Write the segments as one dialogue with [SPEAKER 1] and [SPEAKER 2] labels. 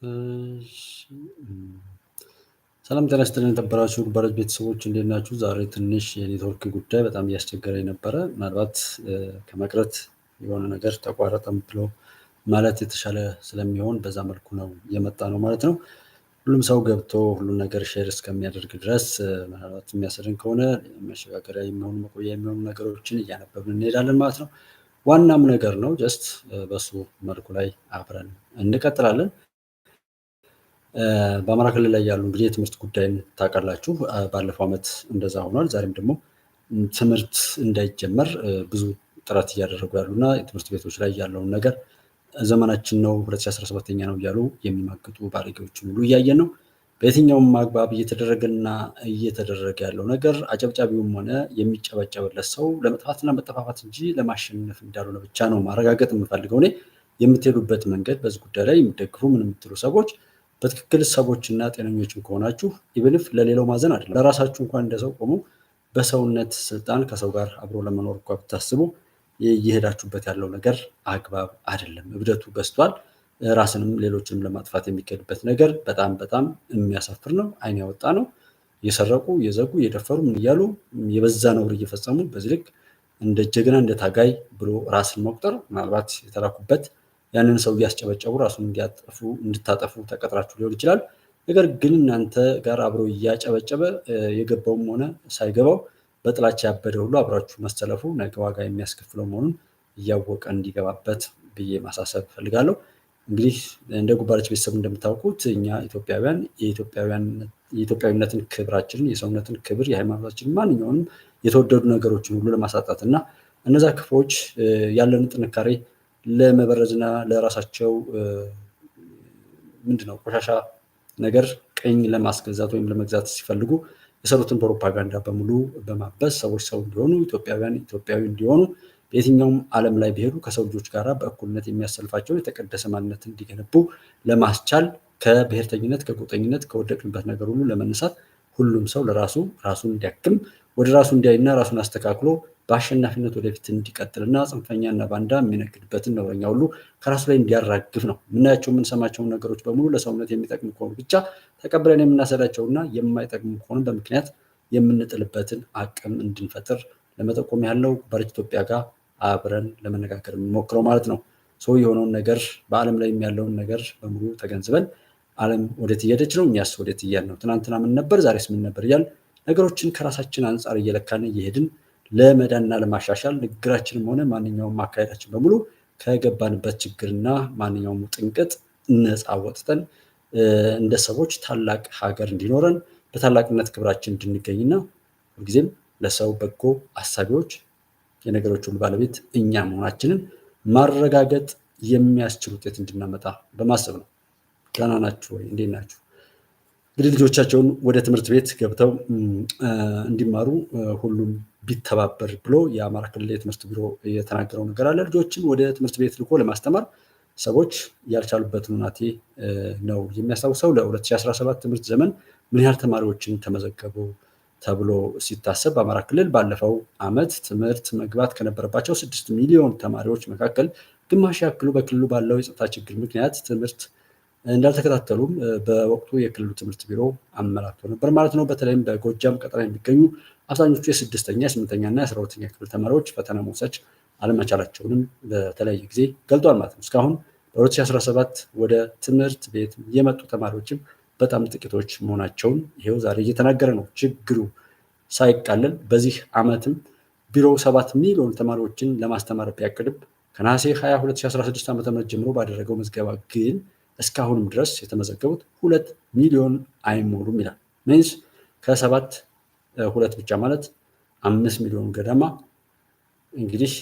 [SPEAKER 1] እሺ ሰላም ጤና ይስጥልኝ የተከበራችሁ ጉባኤ ቤተሰቦች እንዴት ናችሁ? ዛሬ ትንሽ የኔትወርክ ጉዳይ በጣም እያስቸገረኝ ነበረ። ምናልባት ከመቅረት የሆነ ነገር ተቋረጠም ብሎ ማለት የተሻለ ስለሚሆን በዛ መልኩ ነው የመጣ ነው ማለት ነው። ሁሉም ሰው ገብቶ ሁሉም ነገር ሼር እስከሚያደርግ ድረስ ምናልባት የሚያስደን ከሆነ መሸጋገሪያ የሚሆኑ መቆያ የሚሆኑ ነገሮችን እያነበብን እንሄዳለን ማለት ነው። ዋናም ነገር ነው ጀስት በሱ መልኩ ላይ አብረን እንቀጥላለን። በአማራ ክልል ላይ ያሉ እንግዲህ የትምህርት ጉዳይን ታውቃላችሁ። ባለፈው ዓመት እንደዛ ሆኗል። ዛሬም ደግሞ ትምህርት እንዳይጀመር ብዙ ጥረት እያደረጉ ያሉና የትምህርት ቤቶች ላይ ያለውን ነገር ዘመናችን ነው 2017ኛ ነው እያሉ የሚማግጡ ባለጌዎችን ሁሉ እያየን ነው። በየትኛውም አግባብ እየተደረገና እየተደረገ ያለው ነገር አጨብጫቢውም ሆነ የሚጨበጨብለት ሰው ለመጥፋትና መጠፋፋት እንጂ ለማሸነፍ እንዳልሆነ ብቻ ነው ማረጋገጥ የምፈልገው። እኔ የምትሄዱበት መንገድ በዚህ ጉዳይ ላይ የሚደግፉ ምን የምትሉ ሰዎች በትክክል ሰዎችና ጤነኞችም ከሆናችሁ ኢቭንፍ ለሌላው ማዘን አይደለም ለራሳችሁ እንኳን እንደሰው ቆሙ በሰውነት ስልጣን ከሰው ጋር አብሮ ለመኖር እንኳ ብታስቡ እየሄዳችሁበት ያለው ነገር አግባብ አይደለም። እብደቱ በዝቷል። ራስንም ሌሎችንም ለማጥፋት የሚካሄድበት ነገር በጣም በጣም የሚያሳፍር ነው። ዓይን ያወጣ ነው። እየሰረቁ እየዘጉ እየደፈሩ ምን እያሉ የበዛ ነውር እየፈጸሙ በዚህ ልክ እንደ ጀግና እንደ ታጋይ ብሎ ራስን መቁጠር ምናልባት የተላኩበት ያንን ሰው እያስጨበጨቡ ራሱን እንድታጠፉ ተቀጥራችሁ ሊሆን ይችላል። ነገር ግን እናንተ ጋር አብሮ እያጨበጨበ የገባውም ሆነ ሳይገባው በጥላቻ ያበደ ሁሉ አብራችሁ መሰለፉ ነገ ዋጋ የሚያስከፍለው መሆኑን እያወቀ እንዲገባበት ብዬ ማሳሰብ እፈልጋለሁ። እንግዲህ እንደ ጉባለች ቤተሰብ እንደምታውቁት እኛ ኢትዮጵያውያን የኢትዮጵያዊነትን ክብራችንን፣ የሰውነትን ክብር፣ የሃይማኖታችንን ማንኛውንም የተወደዱ ነገሮችን ሁሉ ለማሳጣት እና እነዛ ክፎች ያለንን ጥንካሬ ለመበረዝና ለራሳቸው ምንድነው ቆሻሻ ነገር ቀኝ ለማስገዛት ወይም ለመግዛት ሲፈልጉ የሰሩትን ፕሮፓጋንዳ በሙሉ በማበስ ሰዎች ሰው እንዲሆኑ ኢትዮጵያውያን ኢትዮጵያዊ እንዲሆኑ በየትኛውም ዓለም ላይ ቢሄዱ ከሰው ልጆች ጋር በእኩልነት የሚያሰልፋቸው የተቀደሰ ማንነት እንዲገነቡ ለማስቻል ከብሔርተኝነት ከጎጠኝነት ከወደቅንበት ነገር ሁሉ ለመነሳት ሁሉም ሰው ለራሱ ራሱን እንዲያክም ወደ ራሱ እንዲያይና ራሱን አስተካክሎ በአሸናፊነት ወደፊት እንዲቀጥልና ጽንፈኛና ባንዳ የሚነግድበትን ነውረኛ ሁሉ ከራሱ ላይ እንዲያራግፍ ነው። የምናያቸው የምንሰማቸውን ነገሮች በሙሉ ለሰውነት የሚጠቅሙ ከሆኑ ብቻ ተቀብለን የምናሰዳቸውና የማይጠቅሙ ከሆኑ በምክንያት የምንጥልበትን አቅም እንድንፈጥር ለመጠቆም ያለው ባለች ኢትዮጵያ ጋር አብረን ለመነጋገር የምንሞክረው ማለት ነው። ሰው የሆነውን ነገር በዓለም ላይ ያለውን ነገር በሙሉ ተገንዝበን ዓለም ወዴት እየሄደች ነው፣ እኛስ ወዴት እያልን ነው፣ ትናንትና ምን ነበር፣ ዛሬስ ምን ነበር እያልን ነገሮችን ከራሳችን አንጻር እየለካን እየሄድን ለመዳንና ለማሻሻል ንግግራችንም ሆነ ማንኛውም አካሄዳችን በሙሉ ከገባንበት ችግርና ማንኛውም ጥንቅጥ ነፃ ወጥተን እንደ ሰዎች ታላቅ ሀገር እንዲኖረን በታላቅነት ክብራችን እንድንገኝና ሁልጊዜም ለሰው በጎ አሳቢዎች የነገሮች ሁሉ ባለቤት እኛ መሆናችንን ማረጋገጥ የሚያስችል ውጤት እንድናመጣ በማሰብ ነው። ደህና ናችሁ ወይ? እንዴት ናችሁ? እንግዲህ ልጆቻቸውን ወደ ትምህርት ቤት ገብተው እንዲማሩ ሁሉም ቢተባበር ብሎ የአማራ ክልል የትምህርት ቢሮ የተናገረው ነገር አለ። ልጆችን ወደ ትምህርት ቤት ልኮ ለማስተማር ሰዎች ያልቻሉበትን ሁናቴ ነው የሚያስታውሰው። ለ2017 ትምህርት ዘመን ምን ያህል ተማሪዎችን ተመዘገቡ ተብሎ ሲታሰብ በአማራ ክልል ባለፈው ዓመት ትምህርት መግባት ከነበረባቸው 6 ሚሊዮን ተማሪዎች መካከል ግማሽ ያክሉ በክልሉ ባለው የጸጥታ ችግር ምክንያት ትምህርት እንዳልተከታተሉም በወቅቱ የክልሉ ትምህርት ቢሮ አመላክቶ ነበር ማለት ነው። በተለይም በጎጃም ቀጠና የሚገኙ አብዛኞቹ የ6ኛ፣ የ8ኛ እና የ12ኛ ክፍል ተማሪዎች ፈተና መውሰድ አለመቻላቸውንም በተለያየ ጊዜ ገልጧል ማለት ነው። እስካሁን በ2017 ወደ ትምህርት ቤት የመጡ ተማሪዎችም በጣም ጥቂቶች መሆናቸውን ይሄው ዛሬ እየተናገረ ነው። ችግሩ ሳይቃለል በዚህ ዓመትም ቢሮው 7 ሚሊዮን ተማሪዎችን ለማስተማር ቢያቅድም ከነሐሴ 20 2016 ዓ.ም ጀምሮ ባደረገው ምዝገባ ግን እስካሁንም ድረስ የተመዘገቡት 2 ሚሊዮን አይሞሉም ይላል። ሚንስ ከ7 2 ብቻ ማለት 5 ሚሊዮን ገደማ እንግዲህ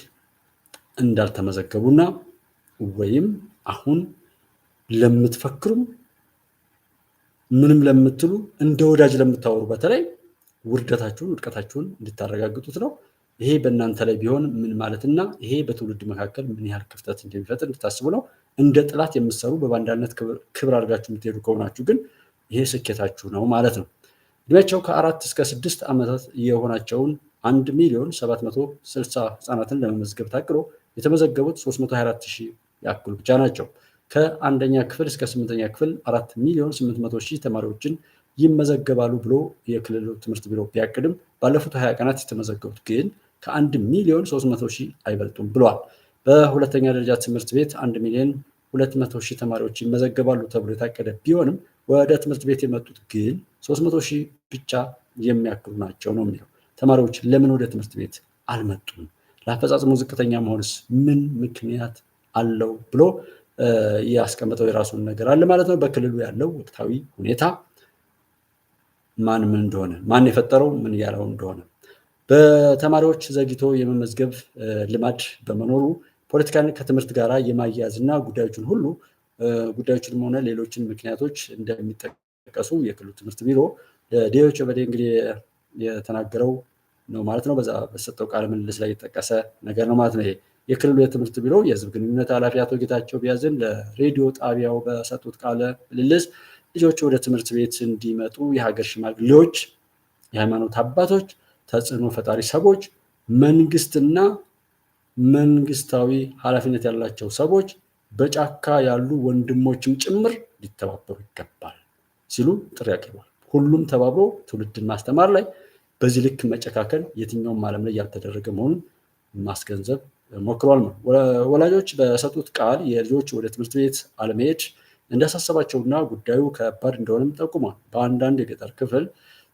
[SPEAKER 1] እንዳልተመዘገቡና ወይም አሁን ለምትፈክሩም ምንም ለምትሉ እንደ ወዳጅ ለምታወሩ በተለይ ውርደታችሁን ውድቀታችሁን እንድታረጋግጡት ነው። ይሄ በእናንተ ላይ ቢሆን ምን ማለትና ይሄ በትውልድ መካከል ምን ያህል ክፍተት እንደሚፈጥር እንድታስቡ ነው። እንደ ጥላት የምትሰሩ በባንዳነት ክብር አድርጋችሁ የምትሄዱ ከሆናችሁ ግን ይሄ ስኬታችሁ ነው ማለት ነው። እድሜያቸው ከ4 እስከ 6 ዓመታት የሆናቸውን 1,760,000 ህፃናትን ለመመዝገብ ታቅዶ የተመዘገቡት 324,000 ያክሉ ብቻ ናቸው። ከአንደኛ ክፍል እስከ 8ኛ ክፍል 4,800,000 ተማሪዎችን ይመዘገባሉ ብሎ የክልሉ ትምህርት ቢሮ ቢያቅድም ባለፉት 20 ቀናት የተመዘገቡት ግን ከ1,300,000 አይበልጡም ብለዋል። በሁለተኛ ደረጃ ትምህርት ቤት 1,200,000 ተማሪዎች ይመዘገባሉ ተብሎ የታቀደ ቢሆንም ወደ ትምህርት ቤት የመጡት ግን 300,000 ብቻ የሚያክሉ ናቸው ነው የሚለው። ተማሪዎች ለምን ወደ ትምህርት ቤት አልመጡም? ለአፈጻጸሙ ዝቅተኛ መሆንስ ምን ምክንያት አለው ብሎ ያስቀመጠው የራሱን ነገር አለ ማለት ነው። በክልሉ ያለው ወቅታዊ ሁኔታ ማን ምን እንደሆነ፣ ማን የፈጠረው ምን ያለው እንደሆነ፣ በተማሪዎች ዘግይቶ የመመዝገብ ልማድ በመኖሩ ፖለቲካን ከትምህርት ጋር የማያያዝና ጉዳዮችንም ሆነ ሌሎችን ምክንያቶች እንደሚጠቀሱ የክልሉ ትምህርት ቢሮ ዲዮች በዴ እንግዲህ የተናገረው ነው ማለት ነው። በዛ በሰጠው ቃለ ምልልስ ላይ የተጠቀሰ ነገር ነው ማለት ነው። ይሄ የክልሉ የትምህርት ቢሮ የህዝብ ግንኙነት ኃላፊ አቶ ጌታቸው ቢያዝን ለሬዲዮ ጣቢያው በሰጡት ቃለ ምልልስ ልጆች ወደ ትምህርት ቤት እንዲመጡ የሀገር ሽማግሌዎች፣ የሃይማኖት አባቶች፣ ተጽዕኖ ፈጣሪ ሰዎች፣ መንግስትና መንግስታዊ ኃላፊነት ያላቸው ሰዎች፣ በጫካ ያሉ ወንድሞችም ጭምር ሊተባበሩ ይገባል ሲሉ ጥሪ አቅርበዋል። ሁሉም ተባብሮ ትውልድን ማስተማር ላይ በዚህ ልክ መጨካከል የትኛውም ዓለም ላይ ያልተደረገ መሆኑን ማስገንዘብ ሞክሯል። ወላጆች በሰጡት ቃል የልጆች ወደ ትምህርት ቤት አለመሄድ እንዳሳሰባቸውና ጉዳዩ ከባድ እንደሆነም ጠቁሟል። በአንዳንድ የገጠር ክፍል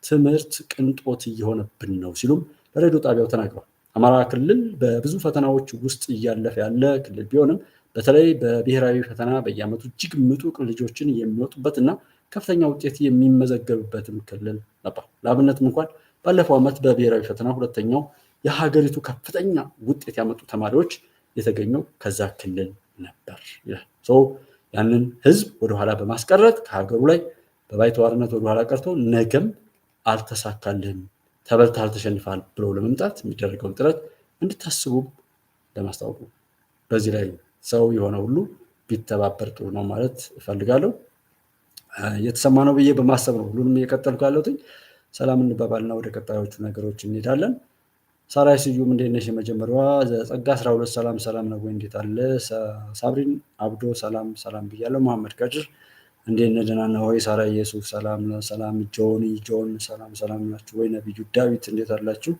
[SPEAKER 1] ትምህርት ቅንጦት እየሆነብን ነው ሲሉም ለሬዲዮ ጣቢያው ተናግረዋል። አማራ ክልል በብዙ ፈተናዎች ውስጥ እያለፈ ያለ ክልል ቢሆንም በተለይ በብሔራዊ ፈተና በየዓመቱ እጅግ ምጡቅ ልጆችን የሚወጡበትና ከፍተኛ ውጤት የሚመዘገብበትም ክልል ነበር። ለአብነትም እንኳን ባለፈው ዓመት በብሔራዊ ፈተና ሁለተኛው የሀገሪቱ ከፍተኛ ውጤት ያመጡ ተማሪዎች የተገኘው ከዛ ክልል ነበር። ያንን ህዝብ ወደኋላ በማስቀረት ከሀገሩ ላይ በባይተዋርነት ወደኋላ ቀርቶ ነገም አልተሳካልህም፣ ተበልተሃል፣ ተሸንፈሃል ብለው ለመምጣት የሚደረገውን ጥረት እንድታስቡ ለማስታወቁ በዚህ ላይ ሰው የሆነ ሁሉ ቢተባበር ጥሩ ነው ማለት እፈልጋለሁ። እየተሰማ ነው ብዬ በማሰብ ነው ሁሉንም እየቀጠልኩ ያለሁት። ሰላም እንባባልና ወደ ቀጣዮቹ ነገሮች እንሄዳለን። ሳራይ ስዩም እንዴት ነሽ? የመጀመሪያዋ ጸጋ 12 ሰላም ሰላም ነው ወይ? እንዴት አለ? ሳብሪን አብዶ ሰላም ሰላም ብያለሁ። መሐመድ ከድር እንዴት ነህ? ደህና ነህ ወይ? ሳራይ ኢየሱስ ሰላም ሰላም። ጆን ሰላም ሰላም ናችሁ ወይ? ነብዩ ዳዊት እንዴት አላችሁ?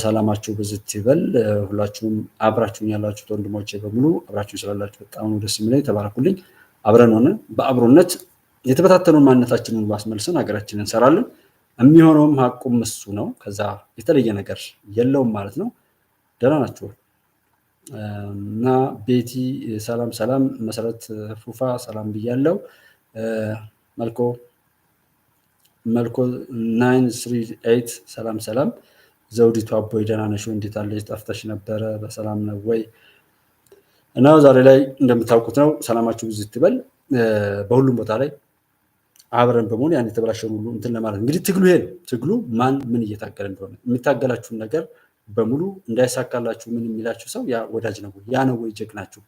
[SPEAKER 1] ሰላማችሁ ብዝት ይበል። ሁላችሁም አብራችሁኝ ያላችሁት ወንድሞቼ በሙሉ አብራችሁ ስላላችሁ በጣም ደስ የሚለኝ። ተባረኩልኝ። አብረን ሆነ በአብሮነት የተበታተኑን ማንነታችንን ማስመልሰን ሀገራችንን እንሰራለን። የሚሆነውም ሀቁም እሱ ነው። ከዛ የተለየ ነገር የለውም ማለት ነው። ደህና ናችሁ እና ቤቲ ሰላም ሰላም። መሰረት ፉፋ ሰላም ብያለው። መልኮ 938 ሰላም ሰላም። ዘውዲቱ አቦይ ደህና ነሽ? እንዴት አለሽ? ጠፍተሽ ነበረ። በሰላም ነው ወይ? እና ዛሬ ላይ እንደምታውቁት ነው ሰላማችሁ ብዙ ይትበል። በሁሉም ቦታ ላይ አብረን በመሆን ያን የተበላሸውን ሁሉ እንትን ለማለት እንግዲህ ትግሉ ይሄ ነው። ትግሉ ማን ምን እየታገለ እንደሆነ የሚታገላችሁን ነገር በሙሉ እንዳይሳካላችሁ ምን የሚላችሁ ሰው ያ ወዳጅ ነው ወይ? ያ ነው ወይ ጀግናችሁ?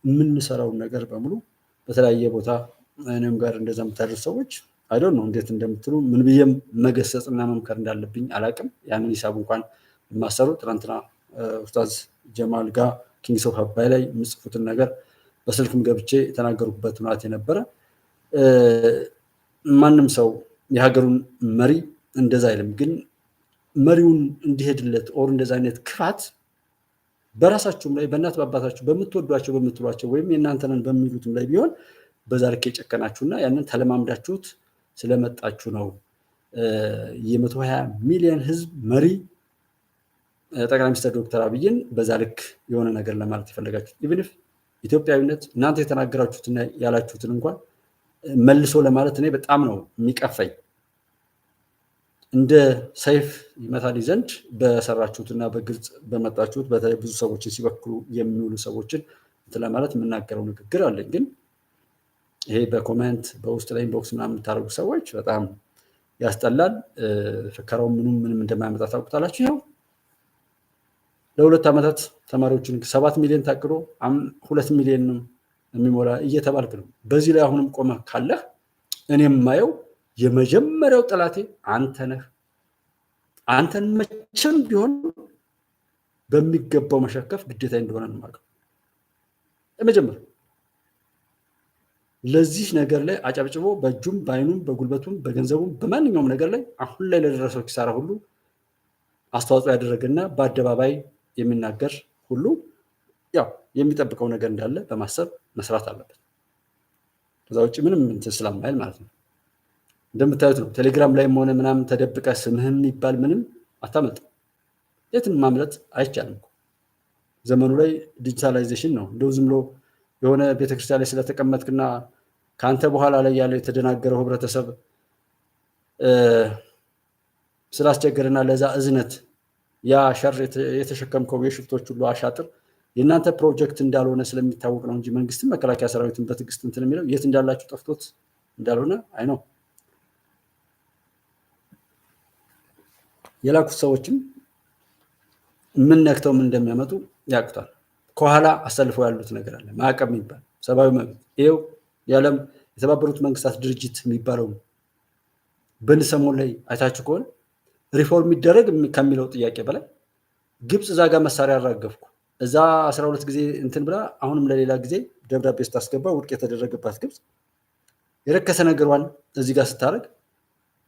[SPEAKER 1] የምንሰራውን ነገር በሙሉ በተለያየ ቦታ እኔም ጋር እንደዛ የምታደርሱ ሰዎች አይዶን ነው እንዴት እንደምትሉ ምን ብዬም መገሰጽና መምከር እንዳለብኝ አላቅም። ያንን ሂሳብ እንኳን የማሰሩ ትናንትና ኡስታዝ ጀማል ጋር ኪንግስ ኦፍ አባይ ላይ የምጽፉትን ነገር በስልክም ገብቼ የተናገሩበት ሁናት የነበረ ማንም ሰው የሀገሩን መሪ እንደዛ አይልም። ግን መሪውን እንዲሄድለት ኦር እንደዛ አይነት ክፋት በራሳችሁም ላይ በእናት በአባታችሁ በምትወዷቸው በምትሏቸው ወይም የእናንተንን በሚሉትም ላይ ቢሆን በዛ ልክ የጨከናችሁና ያንን ተለማምዳችሁት ስለመጣችሁ ነው። የ120 ሚሊዮን ህዝብ መሪ ጠቅላይ ሚኒስትር ዶክተር አብይን በዛ ልክ የሆነ ነገር ለማለት የፈለጋችሁት ኢቭን ኢትዮጵያዊነት እናንተ የተናገራችሁትና ያላችሁትን እንኳን መልሶ ለማለት እኔ በጣም ነው የሚቀፈኝ። እንደ ሰይፍ ይመታል ዘንድ በሰራችሁትና በግልጽ በመጣችሁት በተለይ ብዙ ሰዎችን ሲበክሉ የሚውሉ ሰዎችን ለማለት የምናገረው ንግግር አለኝ። ግን ይሄ በኮሜንት በውስጥ ላይ ኢንቦክስ ምናምን የምታደርጉ ሰዎች በጣም ያስጠላል። ፍከራው ምንም እንደማያመጣ ታውቁታላችሁ። ይኸው ለ2 ዓመታት ተማሪዎችን 7 ሚሊዮን ታቅዶ 2 ሚሊዮን የሚሞላ እየተባልክ ነው። በዚህ ላይ አሁንም ቆመህ ካለህ እኔ የማየው የመጀመሪያው ጠላቴ አንተ ነህ። አንተን መቼም ቢሆን በሚገባው መሸከፍ ግዴታ እንደሆነ ነው የማውቀው። የመጀመሪያው ለዚህ ነገር ላይ አጨብጭቦ በእጁም በአይኑም በጉልበቱም በገንዘቡም በማንኛውም ነገር ላይ አሁን ላይ ለደረሰው ኪሳራ ሁሉ አስተዋጽኦ ያደረገና በአደባባይ የሚናገር ሁሉ ያው የሚጠብቀው ነገር እንዳለ በማሰብ መስራት አለበት። ከዛ ውጭ ምንም እንትን ስለማይል ማለት ነው። እንደምታዩት ነው። ቴሌግራም ላይም ሆነ ምናምን ተደብቀ ስምህም ይባል ምንም አታመልጥም። የትም ማምለጥ አይቻልም። ዘመኑ ላይ ዲጂታላይዜሽን ነው። እንደው ዝም ብሎ የሆነ ቤተክርስቲያን ላይ ስለተቀመጥክና ከአንተ በኋላ ላይ ያለው የተደናገረው ህብረተሰብ ስላስቸገረና ለዛ እዝነት ያ ሸር የተሸከምከው የሽፍቶች ሁሉ አሻጥር የእናንተ ፕሮጀክት እንዳልሆነ ስለሚታወቅ ነው እንጂ መንግስትም መከላከያ ሰራዊትን በትዕግስት እንትን የሚለው የት እንዳላችሁ ጠፍቶት እንዳልሆነ አይ ነው። የላኩት ሰዎችም ምን ነክተው ምን እንደሚያመጡ ያውቁታል። ከኋላ አሰልፈው ያሉት ነገር አለ። ማዕቀብ የሚባል ሰብአዊ መብት ይኸው የዓለም የተባበሩት መንግስታት ድርጅት የሚባለው በሰሞኑ ላይ አይታችሁ ከሆነ ሪፎርም ይደረግ ከሚለው ጥያቄ በላይ ግብፅ እዛ ጋር መሳሪያ አራገፍኩ እዛ 12 ጊዜ እንትን ብላ አሁንም ለሌላ ጊዜ ደብዳቤ ስታስገባ ውድቅ የተደረገባት ግብፅ የረከሰ ነገሯን እዚህ ጋር ስታደርግ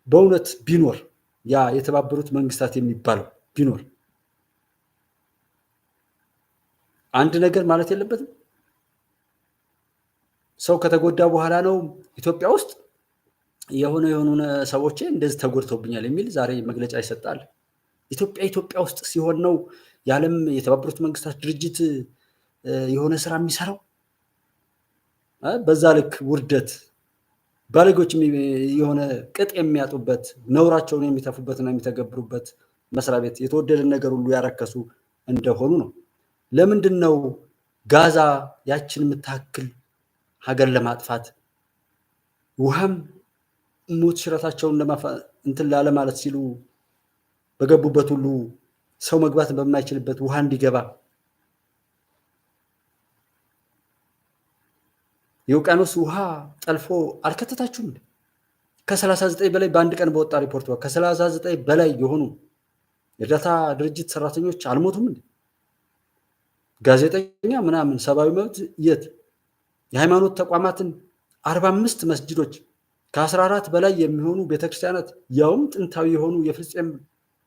[SPEAKER 1] በእውነት ቢኖር ያ የተባበሩት መንግስታት የሚባለው ቢኖር አንድ ነገር ማለት የለበትም። ሰው ከተጎዳ በኋላ ነው ኢትዮጵያ ውስጥ የሆኑ ሰዎች እንደዚህ ተጎድተውብኛል የሚል ዛሬ መግለጫ ይሰጣል። ኢትዮጵያ ውስጥ ሲሆን ነው የዓለም የተባበሩት መንግስታት ድርጅት የሆነ ስራ የሚሰራው። በዛ ልክ ውርደት ባለጎች የሆነ ቅጥ የሚያጡበት ነውራቸውን የሚተፉበትና የሚተገብሩበት መስሪያ ቤት የተወደደን ነገር ሁሉ ያረከሱ እንደሆኑ ነው። ለምንድን ነው ጋዛ ያችን የምታክል ሀገር ለማጥፋት ውሃም ሞት ሽረታቸውን እንትን ላለ ማለት ሲሉ በገቡበት ሁሉ ሰው መግባት በማይችልበት ውሃ እንዲገባ የውቅያኖስ ውሃ ጠልፎ አልከተታችሁም? ከ39 በላይ በአንድ ቀን በወጣ ሪፖርት ከ39 በላይ የሆኑ የእርዳታ ድርጅት ሰራተኞች አልሞቱም እንዴ? ጋዜጠኛ ምናምን ሰብአዊ መብት የት? የሃይማኖት ተቋማትን 45 መስጂዶች ከ14 በላይ የሚሆኑ ቤተክርስቲያናት ያውም ጥንታዊ የሆኑ የፍልስጤም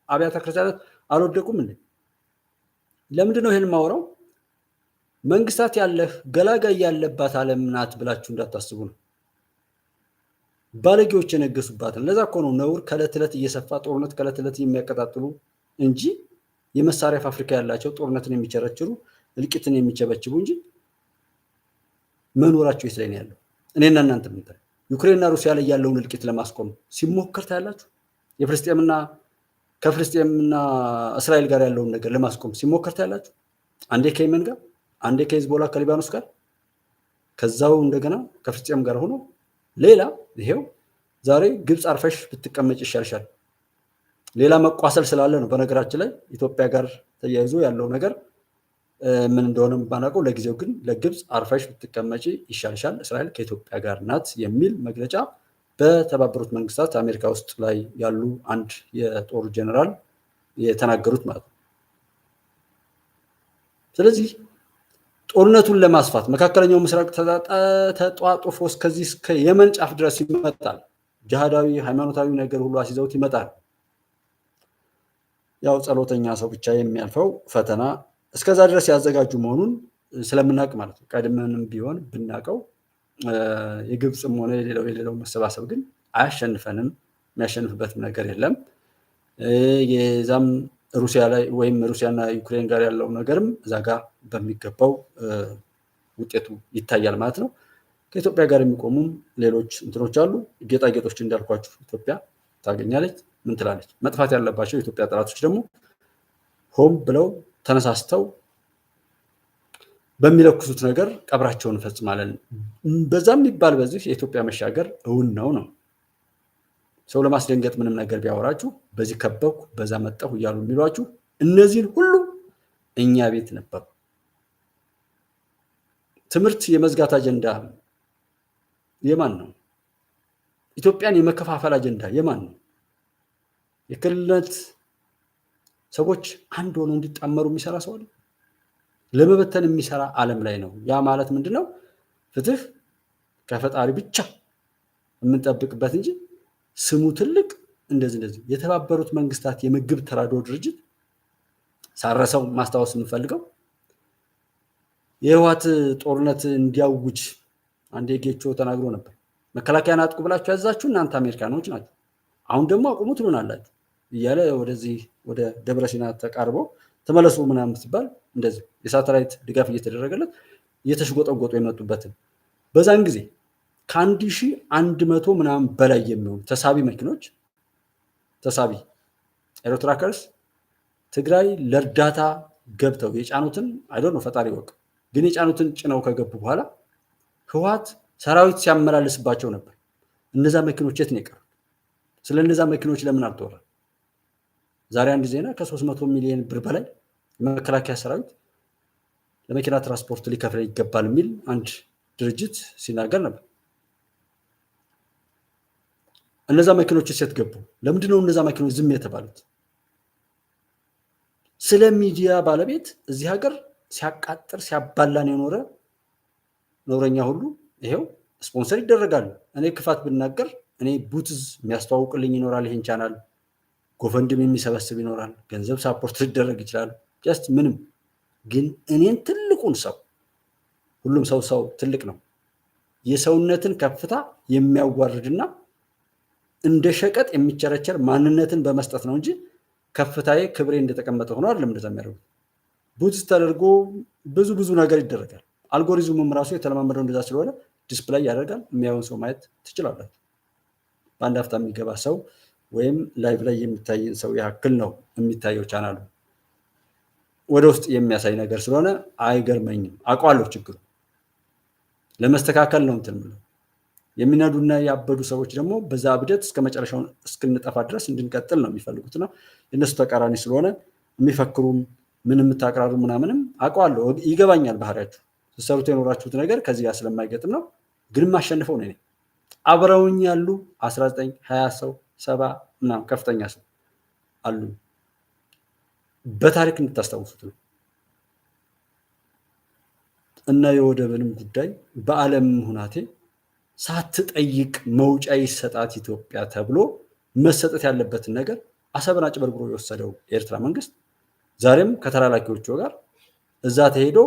[SPEAKER 1] አብያተ ክርስቲያናት አልወደቁም እንዴ? ለምንድን ነው ይሄን ማወራው? መንግስታት ያለህ ገላጋይ ያለባት ዓለም ናት ብላችሁ እንዳታስቡ ነው። ባለጌዎች የነገሱባትን። ለዛ እኮ ነው ነውር ከዕለት ዕለት እየሰፋ ጦርነት ከዕለት ዕለት የሚያቀጣጥሉ እንጂ የመሳሪያ ፋብሪካ ያላቸው ጦርነትን የሚቸረችሩ እልቂትን የሚቸበችቡ እንጂ መኖራቸው የት ላይ ነው ያለው? እኔና እናንተ ምን ታዲያ ዩክሬንና ሩሲያ ላይ ያለውን እልቂት ለማስቆም ሲሞከር ታያላችሁ። የፍልስጤምና ከፍልስጤምና እስራኤል ጋር ያለውን ነገር ለማስቆም ሲሞከር ታያላችሁ። አንዴ ከየመን ጋር፣ አንዴ ከሂዝቦላ ከሊባኖስ ጋር፣ ከዛው እንደገና ከፍልስጤም ጋር ሆኖ ሌላ ይሄው ዛሬ ግብፅ አርፈሽ ብትቀመጭ ይሻልሻል። ሌላ መቋሰል ስላለ ነው። በነገራችን ላይ ኢትዮጵያ ጋር ተያይዞ ያለው ነገር ምን እንደሆነ ባናውቀው፣ ለጊዜው ግን ለግብፅ አርፈሽ ብትቀመጪ ይሻልሻል፣ እስራኤል ከኢትዮጵያ ጋር ናት የሚል መግለጫ በተባበሩት መንግስታት አሜሪካ ውስጥ ላይ ያሉ አንድ የጦር ጀነራል የተናገሩት ማለት ነው። ስለዚህ ጦርነቱን ለማስፋት መካከለኛው ምስራቅ ተጧጡፎ እስከዚህ እስከ የመን ጫፍ ድረስ ይመጣል። ጅሃዳዊ ሃይማኖታዊ ነገር ሁሉ አስይዘውት ይመጣል። ያው ጸሎተኛ ሰው ብቻ የሚያልፈው ፈተና እስከዛ ድረስ ያዘጋጁ መሆኑን ስለምናውቅ ማለት ነው። ቀድመንም ቢሆን ብናውቀው የግብፅም ሆነ የሌላው መሰባሰብ ግን አያሸንፈንም። የሚያሸንፍበትም ነገር የለም። የዛም ሩሲያ ላይ ወይም ሩሲያና ዩክሬን ጋር ያለው ነገርም እዛ ጋር በሚገባው ውጤቱ ይታያል ማለት ነው። ከኢትዮጵያ ጋር የሚቆሙም ሌሎች እንትኖች አሉ። ጌጣጌጦች እንዳልኳችሁ ኢትዮጵያ ታገኛለች። ምን ትላለች? መጥፋት ያለባቸው የኢትዮጵያ ጠላቶች ደግሞ ሆም ብለው ተነሳስተው በሚለኩሱት ነገር ቀብራቸውን እንፈጽማለን። በዛም ይባል በዚህ የኢትዮጵያ መሻገር እውን ነው። ሰው ለማስደንገጥ ምንም ነገር ቢያወራችሁ በዚህ ከበብኩ በዛ መጣሁ እያሉ የሚሏችሁ እነዚህን ሁሉ እኛ ቤት ነበሩ። ትምህርት የመዝጋት አጀንዳ የማን ነው? ኢትዮጵያን የመከፋፈል አጀንዳ የማን ነው? የክልልነት ሰዎች አንድ ሆነው እንዲጣመሩ የሚሰራ ሰው አለ? ለመበተን የሚሰራ ዓለም ላይ ነው። ያ ማለት ምንድነው? ፍትህ ከፈጣሪ ብቻ የምንጠብቅበት እንጂ ስሙ ትልቅ እንደዚህ የተባበሩት መንግስታት የምግብ ተራድኦ ድርጅት ሳረሰው ማስታወስ የምፈልገው የህወሓት ጦርነት እንዲያውጅ አንዴ ጌቾ ተናግሮ ነበር። መከላከያን አጥቁ ብላችሁ ያዛችሁ እናንተ አሜሪካኖች ናችሁ፣ አሁን ደግሞ አቁሙ ትሉናላችሁ እያለ ወደዚህ ወደ ደብረሲና ተቃርቦ ተመለሱ ምናምን ሲባል እንደዚህ የሳተላይት ድጋፍ እየተደረገለት እየተሽጎጠጎጡ የመጡበትን በዛን ጊዜ ከ1100 ምናምን በላይ የሚሆኑ ተሳቢ መኪኖች ተሳቢ ኤሮትራከርስ ትግራይ ለእርዳታ ገብተው የጫኑትን አይዶን ፈጣሪ ወቅ ግን የጫኑትን ጭነው ከገቡ በኋላ ህወሓት ሰራዊት ሲያመላልስባቸው ነበር። እነዛ መኪኖች የት ነው የቀሩት? ስለ እነዛ መኪኖች ለምን አልተወራ? ዛሬ አንድ ዜና ከ300 ሚሊዮን ብር በላይ የመከላከያ ሰራዊት ለመኪና ትራንስፖርት ሊከፍል ይገባል የሚል አንድ ድርጅት ሲናገር ነበር። እነዛ መኪኖች የት ገቡ? ለምንድን ነው እነዛ መኪኖች ዝም የተባሉት? ስለ ሚዲያ ባለቤት እዚህ ሀገር ሲያቃጥር ሲያባላን የኖረ ኖረኛ ሁሉ ይሄው ስፖንሰር ይደረጋሉ። እኔ ክፋት ብናገር እኔ ቡትዝ የሚያስተዋውቅልኝ ይኖራል፣ ይሄን ቻናል ጎፈንድም የሚሰበስብ ይኖራል፣ ገንዘብ ሳፖርት ሊደረግ ይችላል። ጀስት ምንም ግን እኔን ትልቁን ሰው ሁሉም ሰው ትልቅ ነው የሰውነትን ከፍታ የሚያዋርድና እንደ ሸቀጥ የሚቸረቸር ማንነትን በመስጠት ነው እንጂ ከፍታዬ ክብሬ እንደተቀመጠ ሆኖ አይደለም እንደዛ የሚያደርጉት። ቡትዝ ተደርጎ ብዙ ነገር ይደረጋል። አልጎሪዝሙም ራሱ የተለማመደው እንደዛ ስለሆነ ዲስፕላይ ያደርጋል። የሚያዩን ሰው ማየት ትችላላችሁ። በአንድ ሀፍታ የሚገባ ሰው ወይም ላይቭ ላይ የሚታይ ሰው ያክል ነው የሚታየው ቻናሉ። ወደ ውስጥ የሚያሳይ ነገር ስለሆነ አይገርመኝም። አውቀዋለሁ ችግሩ ለመስተካከል ነው እንትን ብለው የሚነዱና ያበዱ ሰዎች ደግሞ በዛ እብደት እስከ መጨረሻው እስክንጠፋ ድረስ እንድንቀጥል ነው የሚፈልጉትና የነሱ ተቃራኒ ስለሆነ የሚፈክሩም ምን የምታቀራሩ ምናምንም አውቀዋለሁ፣ ይገባኛል። ባህሪያችሁ ስትሰሩት የኖራችሁት ነገር ከዚህ ጋር ስለማይገጥም ነው። ግን ማሸንፈው ነው። አብረውኝ ያሉ 19 20 ሰው 70 ምናምን ከፍተኛ ሰው አሉ። በታሪክ እንድታስታውሱት ነው። እና የወደብንም ጉዳይ በዓለም ሁናቴ ሳትጠይቅ መውጫ ይሰጣት ኢትዮጵያ ተብሎ መሰጠት ያለበትን ነገር አሰብን አጭበርብሮ የወሰደው የኤርትራ መንግስት ዛሬም ከተላላኪዎቹ ጋር እዛ ተሄዶ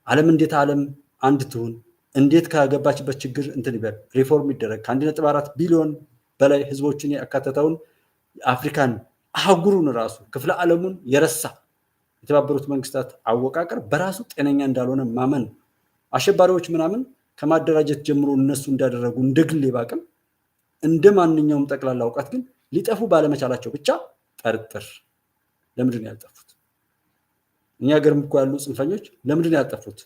[SPEAKER 1] ዓለም እንዴት ዓለም አንድ ትሁን፣ እንዴት ከገባችበት ችግር እንትን ይበል ሪፎርም ይደረግ፣ ከ1.4 ቢሊዮን በላይ ህዝቦችን ያካተተውን አፍሪካን አህጉሩን ራሱ ክፍለ ዓለሙን የረሳ የተባበሩት መንግስታት አወቃቀር በራሱ ጤነኛ እንዳልሆነ ማመን፣ አሸባሪዎች ምናምን ከማደራጀት ጀምሮ እነሱ እንዳደረጉ እንደግሌ ባቅም እንደ ማንኛውም ጠቅላላ እውቀት ግን ሊጠፉ ባለመቻላቸው ብቻ ጠርጥር። ለምንድን ነው ያልጠፉት? እኛ ሀገርም እኮ ያሉ ጽንፈኞች ለምንድን ነው ያልጠፉት?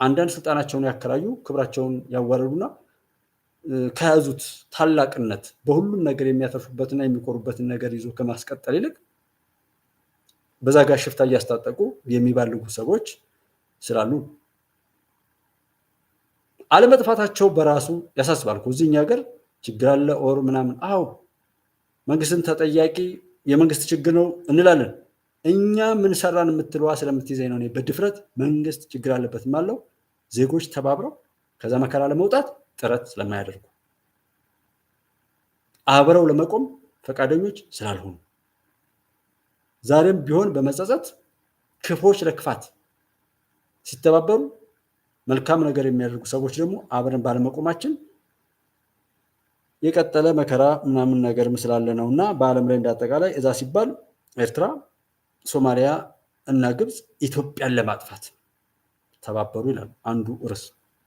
[SPEAKER 1] አንዳንድ ስልጣናቸውን ያከራዩ ክብራቸውን ያዋረዱና ከያዙት ታላቅነት በሁሉም ነገር የሚያተርፉበትና የሚኮሩበትን ነገር ይዞ ከማስቀጠል ይልቅ በዛ ጋር ሽፍታ እያስታጠቁ የሚባልጉ ሰዎች ስላሉ አለመጥፋታቸው በራሱ ያሳስባል። እዚህኛ ሀገር ችግር አለ ኦር ምናምን፣ አዎ መንግስትን ተጠያቂ የመንግስት ችግር ነው እንላለን። እኛ ምን ሰራን የምትለዋ ስለምትይዘኝ ነው። እኔ በድፍረት መንግስት ችግር አለበት ማለው ዜጎች ተባብረው ከዛ መከራ ለመውጣት ጥረት ስለማያደርጉ አብረው ለመቆም ፈቃደኞች ስላልሆኑ ዛሬም ቢሆን በመጸጸት ክፎች ለክፋት ሲተባበሩ መልካም ነገር የሚያደርጉ ሰዎች ደግሞ አብረን ባለመቆማችን የቀጠለ መከራ ምናምን ነገር ስላለ ነውና በዓለም ላይ እንዳጠቃላይ እዛ ሲባል ኤርትራ፣ ሶማሊያ እና ግብፅ ኢትዮጵያን ለማጥፋት ተባበሩ ይላል አንዱ ርዕስ።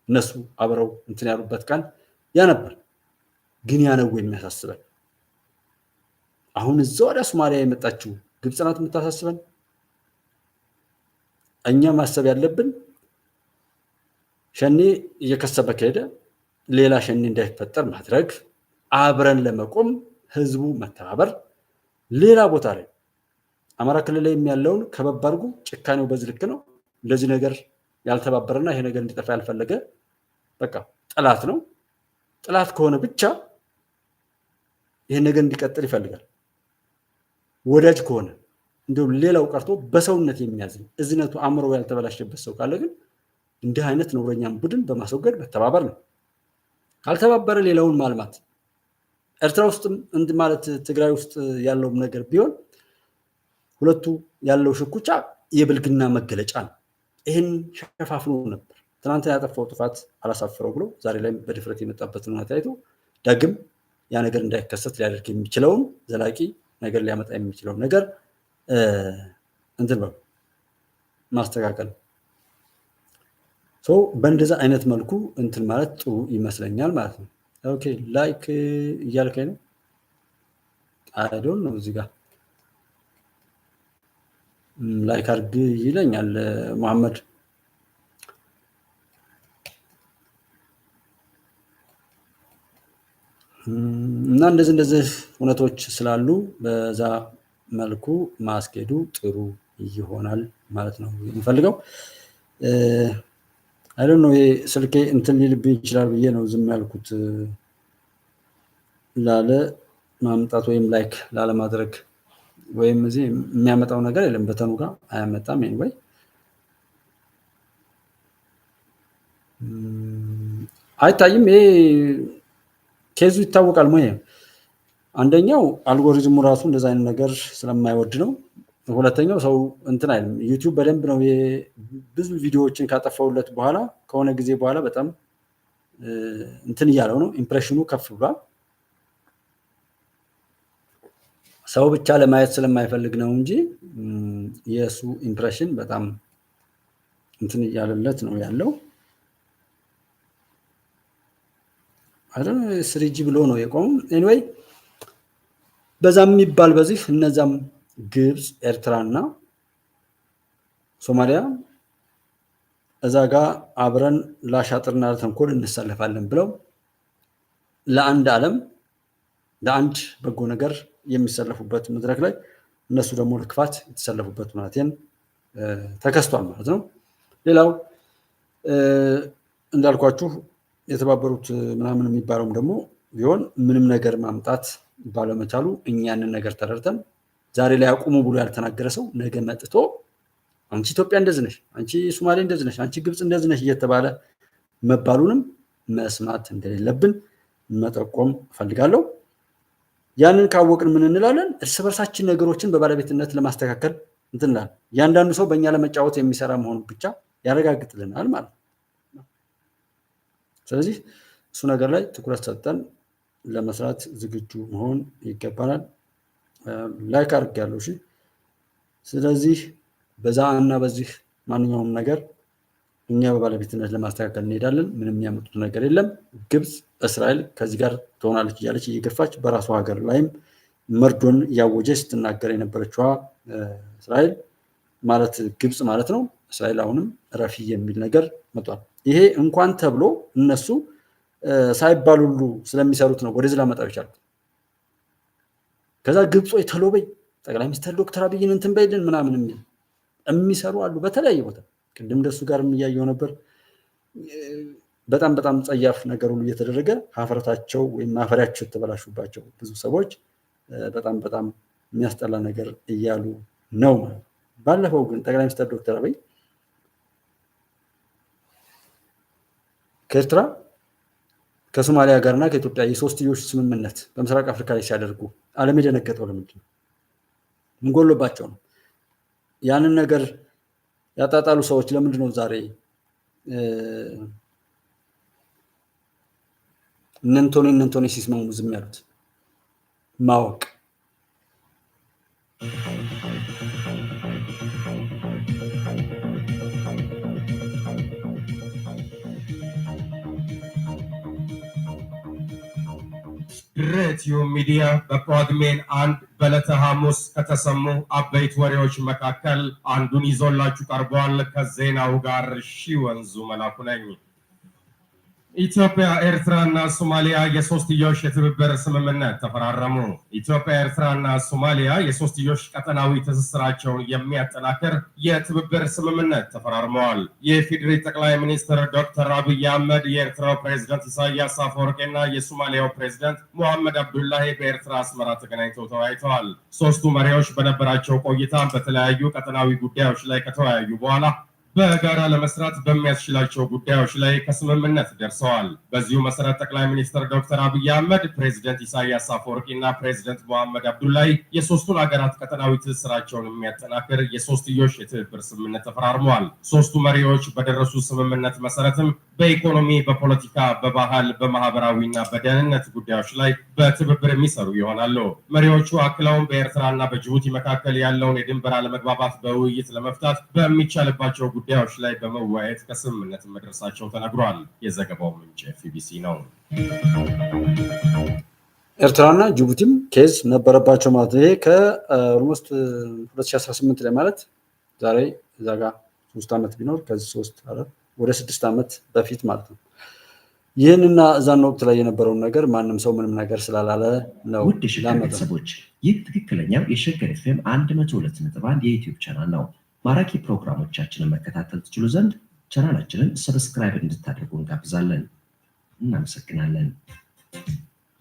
[SPEAKER 1] እነሱ አብረው እንትን ያሉበት ቀን ያ ነበር። ግን ያ ነው የሚያሳስበን። አሁን እዛው ወደ ሶማሊያ የመጣችው ግብፅ ናት የምታሳስበን። እኛ ማሰብ ያለብን ሸኔ እየከሰበ ከሄደ ሌላ ሸኔ እንዳይፈጠር ማድረግ፣ አብረን ለመቆም ህዝቡ መተባበር። ሌላ ቦታ ላይ አማራ ክልል ላይ ያለውን ከበብ አድርጎ ጭካኔው በዚህ ልክ ነው። ለዚህ ነገር ያልተባበረና ይሄ ነገር እንዲጠፋ ያልፈለገ በቃ ጠላት ነው። ጠላት ከሆነ ብቻ ይሄ ነገር እንዲቀጥል ይፈልጋል። ወዳጅ ከሆነ እንደው ሌላው ቀርቶ በሰውነት የሚያዝን እዝነቱ አእምሮ ያልተበላሸበት ሰው ካለ ግን እንዲህ አይነት ነውረኛም ቡድን በማስወገድ መተባበር ነው። ካልተባበረ ሌላውን ማልማት ኤርትራ ውስጥም እንድ ማለት ትግራይ ውስጥ ያለው ነገር ቢሆን ሁለቱ ያለው ሽኩቻ የብልግና መገለጫ ነው። ይሄን ሸፋፍኖ ነበር። ትናንት ያጠፋው ጥፋት አላሳፈረው ብሎ ዛሬ ላይ በድፍረት የመጣበትን ሁኔታ አይቶ ዳግም ያ ነገር እንዳይከሰት ሊያደርግ የሚችለውን ዘላቂ ነገር ሊያመጣ የሚችለውን ነገር እንትን ነው ማስተካከል። በእንደዛ አይነት መልኩ እንትን ማለት ጥሩ ይመስለኛል ማለት ነው። ኦኬ ላይክ እያልከኝ ነው? አይ ዶንት ኖ እዚህ ጋር ላይክ አድርግ ይለኛል መሐመድ። እና እንደዚህ እውነቶች ስላሉ በዛ መልኩ ማስኬዱ ጥሩ ይሆናል ማለት ነው የምፈልገው። አይ ዶንት ኖ ስልኬ እንትን ሊልብኝ ይችላል ብዬ ነው ዝም ያልኩት። ላለ ማምጣት ወይም ላይክ ላለ ማድረግ ወይም እዚህ የሚያመጣው ነገር የለም። በተኑ ጋር አያመጣም። ኤኒዌይ አይታይም። ይሄ ኬዙ ይታወቃል። ሞይ አንደኛው አልጎሪዝሙ ራሱ እንደዛ አይነት ነገር ስለማይወድ ነው። ሁለተኛው ሰው እንትን አይልም። ዩቲዩብ በደንብ ነው ብዙ ቪዲዮዎችን ካጠፋውለት በኋላ ከሆነ ጊዜ በኋላ በጣም እንትን እያለው ነው። ኢምፕሬሽኑ ከፍ ብሏል። ሰው ብቻ ለማየት ስለማይፈልግ ነው እንጂ የሱ ኢምፕሬሽን በጣም እንትን እያለለት ነው ያለው። አይደል ስሪጂ ብሎ ነው የቆመው። ኤኒዌይ በዛም የሚባል በዚህ እነዛም ግብጽ፣ ኤርትራና ሶማሊያ እዛ ጋር አብረን ላሻጥርና ለተንኮል እንሰለፋለን ብለው ለአንድ ዓለም ለአንድ በጎ ነገር የሚሰለፉበት መድረክ ላይ እነሱ ደግሞ ለክፋት የተሰለፉበት ማለቴን ተከስቷል ማለት ነው። ሌላው እንዳልኳችሁ የተባበሩት ምናምን የሚባለውም ደግሞ ቢሆን ምንም ነገር ማምጣት ባለመቻሉ እኛንን ነገር ተረድተን ዛሬ ላይ አቁሙ ብሎ ያልተናገረ ሰው ነገ መጥቶ አንቺ ኢትዮጵያ እንደዚህ ነሽ፣ አንቺ ሶማሌ እንደዚህ ነሽ፣ አንቺ ግብጽ እንደዚህ ነሽ እየተባለ መባሉንም መስማት እንደሌለብን መጠቆም እፈልጋለሁ። ያንን ካወቅን ምን እንላለን? እርስ በርሳችን ነገሮችን በባለቤትነት ለማስተካከል እንትናል። ያንዳንዱ ሰው በእኛ ለመጫወት የሚሰራ መሆኑን ብቻ ያረጋግጥልናል ማለት ነው። ስለዚህ እሱ ነገር ላይ ትኩረት ሰጠን ለመስራት ዝግጁ መሆን ይገባናል። ላይክ አድርጌያለሁ። እሺ፣ ስለዚህ በዛ እና በዚህ ማንኛውም ነገር እኛ በባለቤትነት ለማስተካከል እንሄዳለን። ምንም የሚያመጡት ነገር የለም። ግብጽ እስራኤል ከዚህ ጋር ትሆናለች እያለች እየገፋች በራሷ ሀገር ላይም መርዶን እያወጀች ስትናገር የነበረችዋ እስራኤል ማለት ግብጽ ማለት ነው። እስራኤል አሁንም ረፊ የሚል ነገር መጥቷል። ይሄ እንኳን ተብሎ እነሱ ሳይባሉሉ ስለሚሰሩት ነው ወደዚህ ላመጣው ይቻላል። ከዛ ግብጾች ተሎበይ ጠቅላይ ሚኒስትር ዶክተር አብይን እንትን በይልን ምናምን የሚሰሩ አሉ በተለያየ ቦታ። ቅድም እንደሱ ጋር የሚያየው ነበር። በጣም በጣም ጸያፍ ነገር ሁሉ እየተደረገ ሀፍረታቸው ወይም ማፈሪያቸው የተበላሹባቸው ብዙ ሰዎች በጣም በጣም የሚያስጠላ ነገር እያሉ ነው ማለት። ባለፈው ግን ጠቅላይ ሚኒስትር ዶክተር አብይ ከኤርትራ ከሶማሊያ ጋርና ከኢትዮጵያ የሶስትዮሽ ስምምነት በምስራቅ አፍሪካ ላይ ሲያደርጉ ዓለም የደነገጠው ለምንድን ነው? ምን ጎሎባቸው ነው? ያንን ነገር ያጣጣሉ ሰዎች ለምንድን ነው ዛሬ እነንቶኒ ሲስማሙ ዝም ያሉት? ማወቅ
[SPEAKER 2] ሬትዮ ሚዲያ በጳጉሜን 1 በዕለተ ሐሙስ ከተሰሙ አበይት ወሬዎች መካከል አንዱን ይዞላችሁ ቀርቧል። ከዜናው ጋር ሺወንዙ መላኩ ነኝ። ኢትዮጵያ፣ ኤርትራና ሶማሊያ የሶስትዮሽ የትብብር ስምምነት ተፈራረሙ። ኢትዮጵያ፣ ኤርትራና ሶማሊያ የሶስትዮሽ ቀጠናዊ ትስስራቸውን የሚያጠናክር የትብብር ስምምነት ተፈራርመዋል። የኢፌዴሪ ጠቅላይ ሚኒስትር ዶክተር አብይ አህመድ፣ የኤርትራው ፕሬዝዳንት ኢሳያስ አፈወርቂና የሶማሊያው ፕሬዝዳንት ሙሐመድ አብዱላሂ በኤርትራ አስመራ ተገናኝተው ተወያይተዋል። ሶስቱ መሪዎች በነበራቸው ቆይታ በተለያዩ ቀጠናዊ ጉዳዮች ላይ ከተወያዩ በኋላ በጋራ ለመስራት በሚያስችላቸው ጉዳዮች ላይ ከስምምነት ደርሰዋል። በዚሁ መሰረት ጠቅላይ ሚኒስትር ዶክተር አብይ አህመድ፣ ፕሬዚደንት ኢሳያስ አፈወርቂ እና ፕሬዚደንት መሐመድ አብዱላሂ የሶስቱን ሀገራት ቀጠናዊ ትስስራቸውን የሚያጠናክር የሶስትዮሽ የትብብር ስምምነት ተፈራርመዋል። ሶስቱ መሪዎች በደረሱ ስምምነት መሰረትም በኢኮኖሚ፣ በፖለቲካ፣ በባህል፣ በማህበራዊና በደህንነት ጉዳዮች ላይ በትብብር የሚሰሩ ይሆናሉ። መሪዎቹ አክለውም በኤርትራና በጅቡቲ መካከል ያለውን የድንበር አለመግባባት በውይይት ለመፍታት በሚቻልባቸው ጉዳዮች ላይ በመወያየት ከስምምነት መድረሳቸው ተነግሯል። የዘገባው ምንጭ ቢቢሲ ነው።
[SPEAKER 1] ኤርትራና ጅቡቲም ኬዝ ነበረባቸው ማለት ነው። ይሄ ከኦልሞስት 2018 ላይ ማለት ዛሬ እዛ ጋር 3 ዓመት ቢኖር ከዚህ 6 ዓመት በፊት ማለት ነው። ይህንና እዛን ወቅት ላይ የነበረውን ነገር ማንም ሰው ምንም ነገር ስላላለ ነው።
[SPEAKER 3] ውድ የሸገር ቤተሰቦች ይህ ትክክለኛው የሸገር ኤፍኤም 102.1 የዩቲዩብ ቻናል ነው። ማራኪ ፕሮግራሞቻችንን መከታተል ትችሉ ዘንድ ቻናላችንን ሰብስክራይብ እንድታደርጉ እንጋብዛለን። እናመሰግናለን።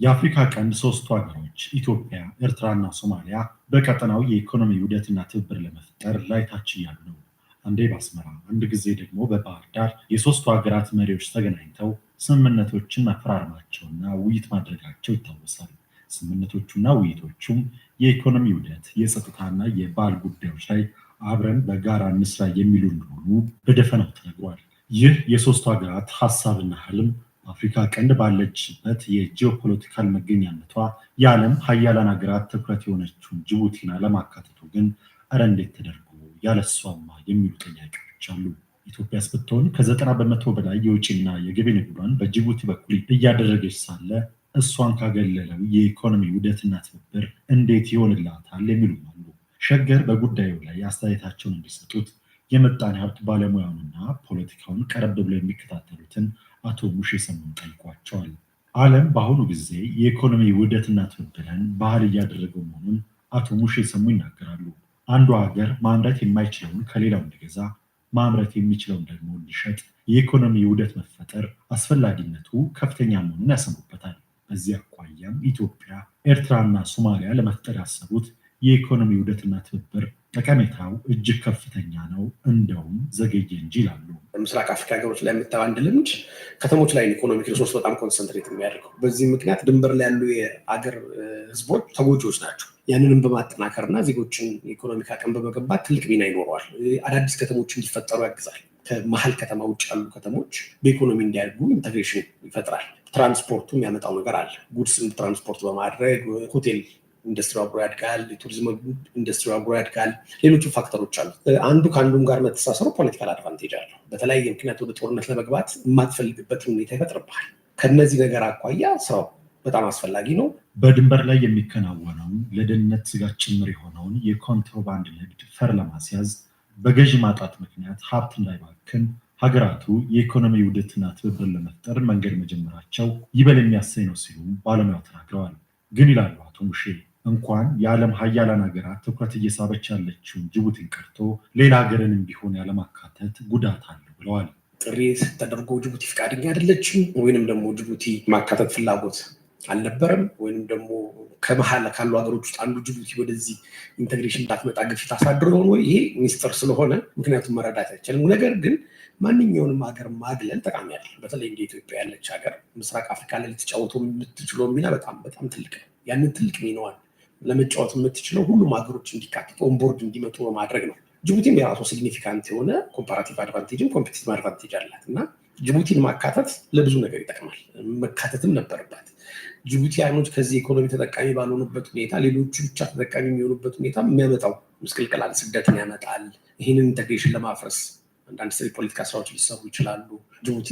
[SPEAKER 4] የአፍሪካ ቀንድ ሶስቱ ሀገሮች ኢትዮጵያ፣ ኤርትራና ሶማሊያ በቀጠናው የኢኮኖሚ ውህደትና ትብብር ለመፍጠር ላይታች እያሉ ነው። አንዴ በአስመራ አንድ ጊዜ ደግሞ በባህር ዳር የሶስቱ ሀገራት መሪዎች ተገናኝተው ስምምነቶችን መፈራረማቸውና ውይይት ማድረጋቸው ይታወሳል። ስምምነቶቹና ውይይቶቹም የኢኮኖሚ ውህደት፣ የጸጥታና የባህል ጉዳዮች ላይ አብረን በጋራ እንስራ የሚሉ እንደሆኑ በደፈናው ተነግሯል። ይህ የሶስቱ ሀገራት ሀሳብና ህልም አፍሪካ ቀንድ ባለችበት የጂኦፖለቲካል መገኛነቷ የዓለም ሀያላን ሀገራት ትኩረት የሆነችውን ጅቡቲን አለማካተቱ ግን እረ እንዴት ተደርጎ ያለሷማ የሚሉ ጥያቄዎች አሉ። ኢትዮጵያስ ብትሆን ከ90% በላይ የውጭና የገቢ ንግዷን በጅቡቲ በኩል እያደረገች ሳለ እሷን ካገለለው የኢኮኖሚ ውህደትና ትብብር እንዴት ይሆንላታል የሚሉም አሉ። ሸገር በጉዳዩ ላይ አስተያየታቸውን እንዲሰጡት የምጣኔ ሀብት ባለሙያውንና ፖለቲካውን ቀረብ ብለው የሚከታተሉትን አቶ ሙሼ ሰሙን ጠይቋቸዋል። ዓለም በአሁኑ ጊዜ የኢኮኖሚ ውህደትና ትብብርን ባህል እያደረገው መሆኑን አቶ ሙሼ ሰሙ ይናገራሉ። አንዱ ሀገር ማምረት የማይችለውን ከሌላው እንዲገዛ፣ ማምረት የሚችለውን ደግሞ እንዲሸጥ የኢኮኖሚ ውህደት መፈጠር አስፈላጊነቱ ከፍተኛ መሆኑን ያሰሙበታል። በዚህ አኳያም ኢትዮጵያ፣ ኤርትራና ሶማሊያ ለመፍጠር ያሰቡት የኢኮኖሚ ውህደትና ትብብር ጠቀሜታው እጅግ ከፍተኛ ነው፣ እንደውም ዘገየ እንጂ ይላሉ።
[SPEAKER 5] በምስራቅ አፍሪካ ሀገሮች ላይ የምታየው አንድ ልምድ ከተሞች ላይ ኢኮኖሚክ ሪሶርስ በጣም ኮንሰንትሬት የሚያደርገው፣ በዚህ ምክንያት ድንበር ላይ ያሉ የአገር ህዝቦች ተጎጂዎች ናቸው። ያንንም በማጠናከርና ዜጎችን የኢኮኖሚክ አቅም በመገንባት ትልቅ ሚና ይኖረዋል። አዳዲስ ከተሞች እንዲፈጠሩ ያግዛል። ከመሀል ከተማ ውጭ ያሉ ከተሞች በኢኮኖሚ እንዲያድጉ ኢንተግሬሽን ይፈጥራል። ትራንስፖርቱ የሚያመጣው ነገር አለ። ጉድስን ትራንስፖርት በማድረግ ሆቴል ኢንዱስትሪ አብሮ ያድጋል። የቱሪዝም ኢንዱስትሪ አብሮ ያድጋል። ሌሎቹ ፋክተሮች አሉ። አንዱ ከአንዱም ጋር መተሳሰሩ ፖለቲካል አድቫንቴጅ አለው። በተለያየ ምክንያት ወደ ጦርነት ለመግባት የማትፈልግበትን ሁኔታ ይፈጥርብሃል። ከነዚህ ነገር አኳያ ስራው በጣም አስፈላጊ ነው።
[SPEAKER 4] በድንበር ላይ የሚከናወነውን ለደህንነት ስጋት ጭምር የሆነውን የኮንትሮባንድ ንግድ ፈር ለማስያዝ በገዢ ማጣት ምክንያት ሀብት እንዳይባክን ሀገራቱ የኢኮኖሚ ውህደትና ትብብር ለመፍጠር መንገድ መጀመራቸው ይበል የሚያሰኝ ነው ሲሉ ባለሙያው ተናግረዋል። ግን ይላሉ አቶ ሙሼ እንኳን የዓለም ሀያላን ሀገራት ትኩረት እየሳበች ያለችውን ጅቡቲን ቀርቶ ሌላ ሀገርንም ቢሆን ያለማካተት ጉዳት አለው ብለዋል።
[SPEAKER 5] ጥሪ ተደርጎ ጅቡቲ ፈቃደኛ አይደለችም፣ ወይንም ደግሞ ጅቡቲ ማካተት ፍላጎት አልነበረም፣ ወይንም ደግሞ ከመሀል ካሉ ሀገሮች ውስጥ አንዱ ጅቡቲ ወደዚህ ኢንቴግሬሽን እንዳትመጣ ግፊት አሳድሮ ነው። ይሄ ሚስጥር ስለሆነ ምክንያቱም መረዳት አይቻልም። ነገር ግን ማንኛውንም ሀገር ማግለል ጠቃሚ አይደለም። በተለይ እንደ ኢትዮጵያ ያለች ሀገር ምስራቅ አፍሪካ ላይ ልትጫወተው የምትችለው ሚና በጣም ትልቅ ነው። ያንን ትልቅ ሚናዋን ለመጫወት የምትችለው ሁሉም ሀገሮች እንዲካተቱ ኦንቦርድ እንዲመጡ በማድረግ ነው። ጅቡቲም የራሷ ሲግኒፊካንት የሆነ ኮምፓራቲቭ አድቫንቴጅም ኮምፒቲቲቭ አድቫንቴጅ አላት እና ጅቡቲን ማካተት ለብዙ ነገር ይጠቅማል። መካተትም ነበረባት። ጅቡቲያኖች ከዚህ ኢኮኖሚ ተጠቃሚ ባልሆኑበት ሁኔታ ሌሎቹ ብቻ ተጠቃሚ የሚሆኑበት ሁኔታ የሚያመጣው ምስቅልቅላል ስደትን ያመጣል። ይህንን ኢንቴግሬሽን ለማፍረስ አንዳንድ ፖለቲካ ስራዎች ሊሰሩ ይችላሉ። ጅቡቲ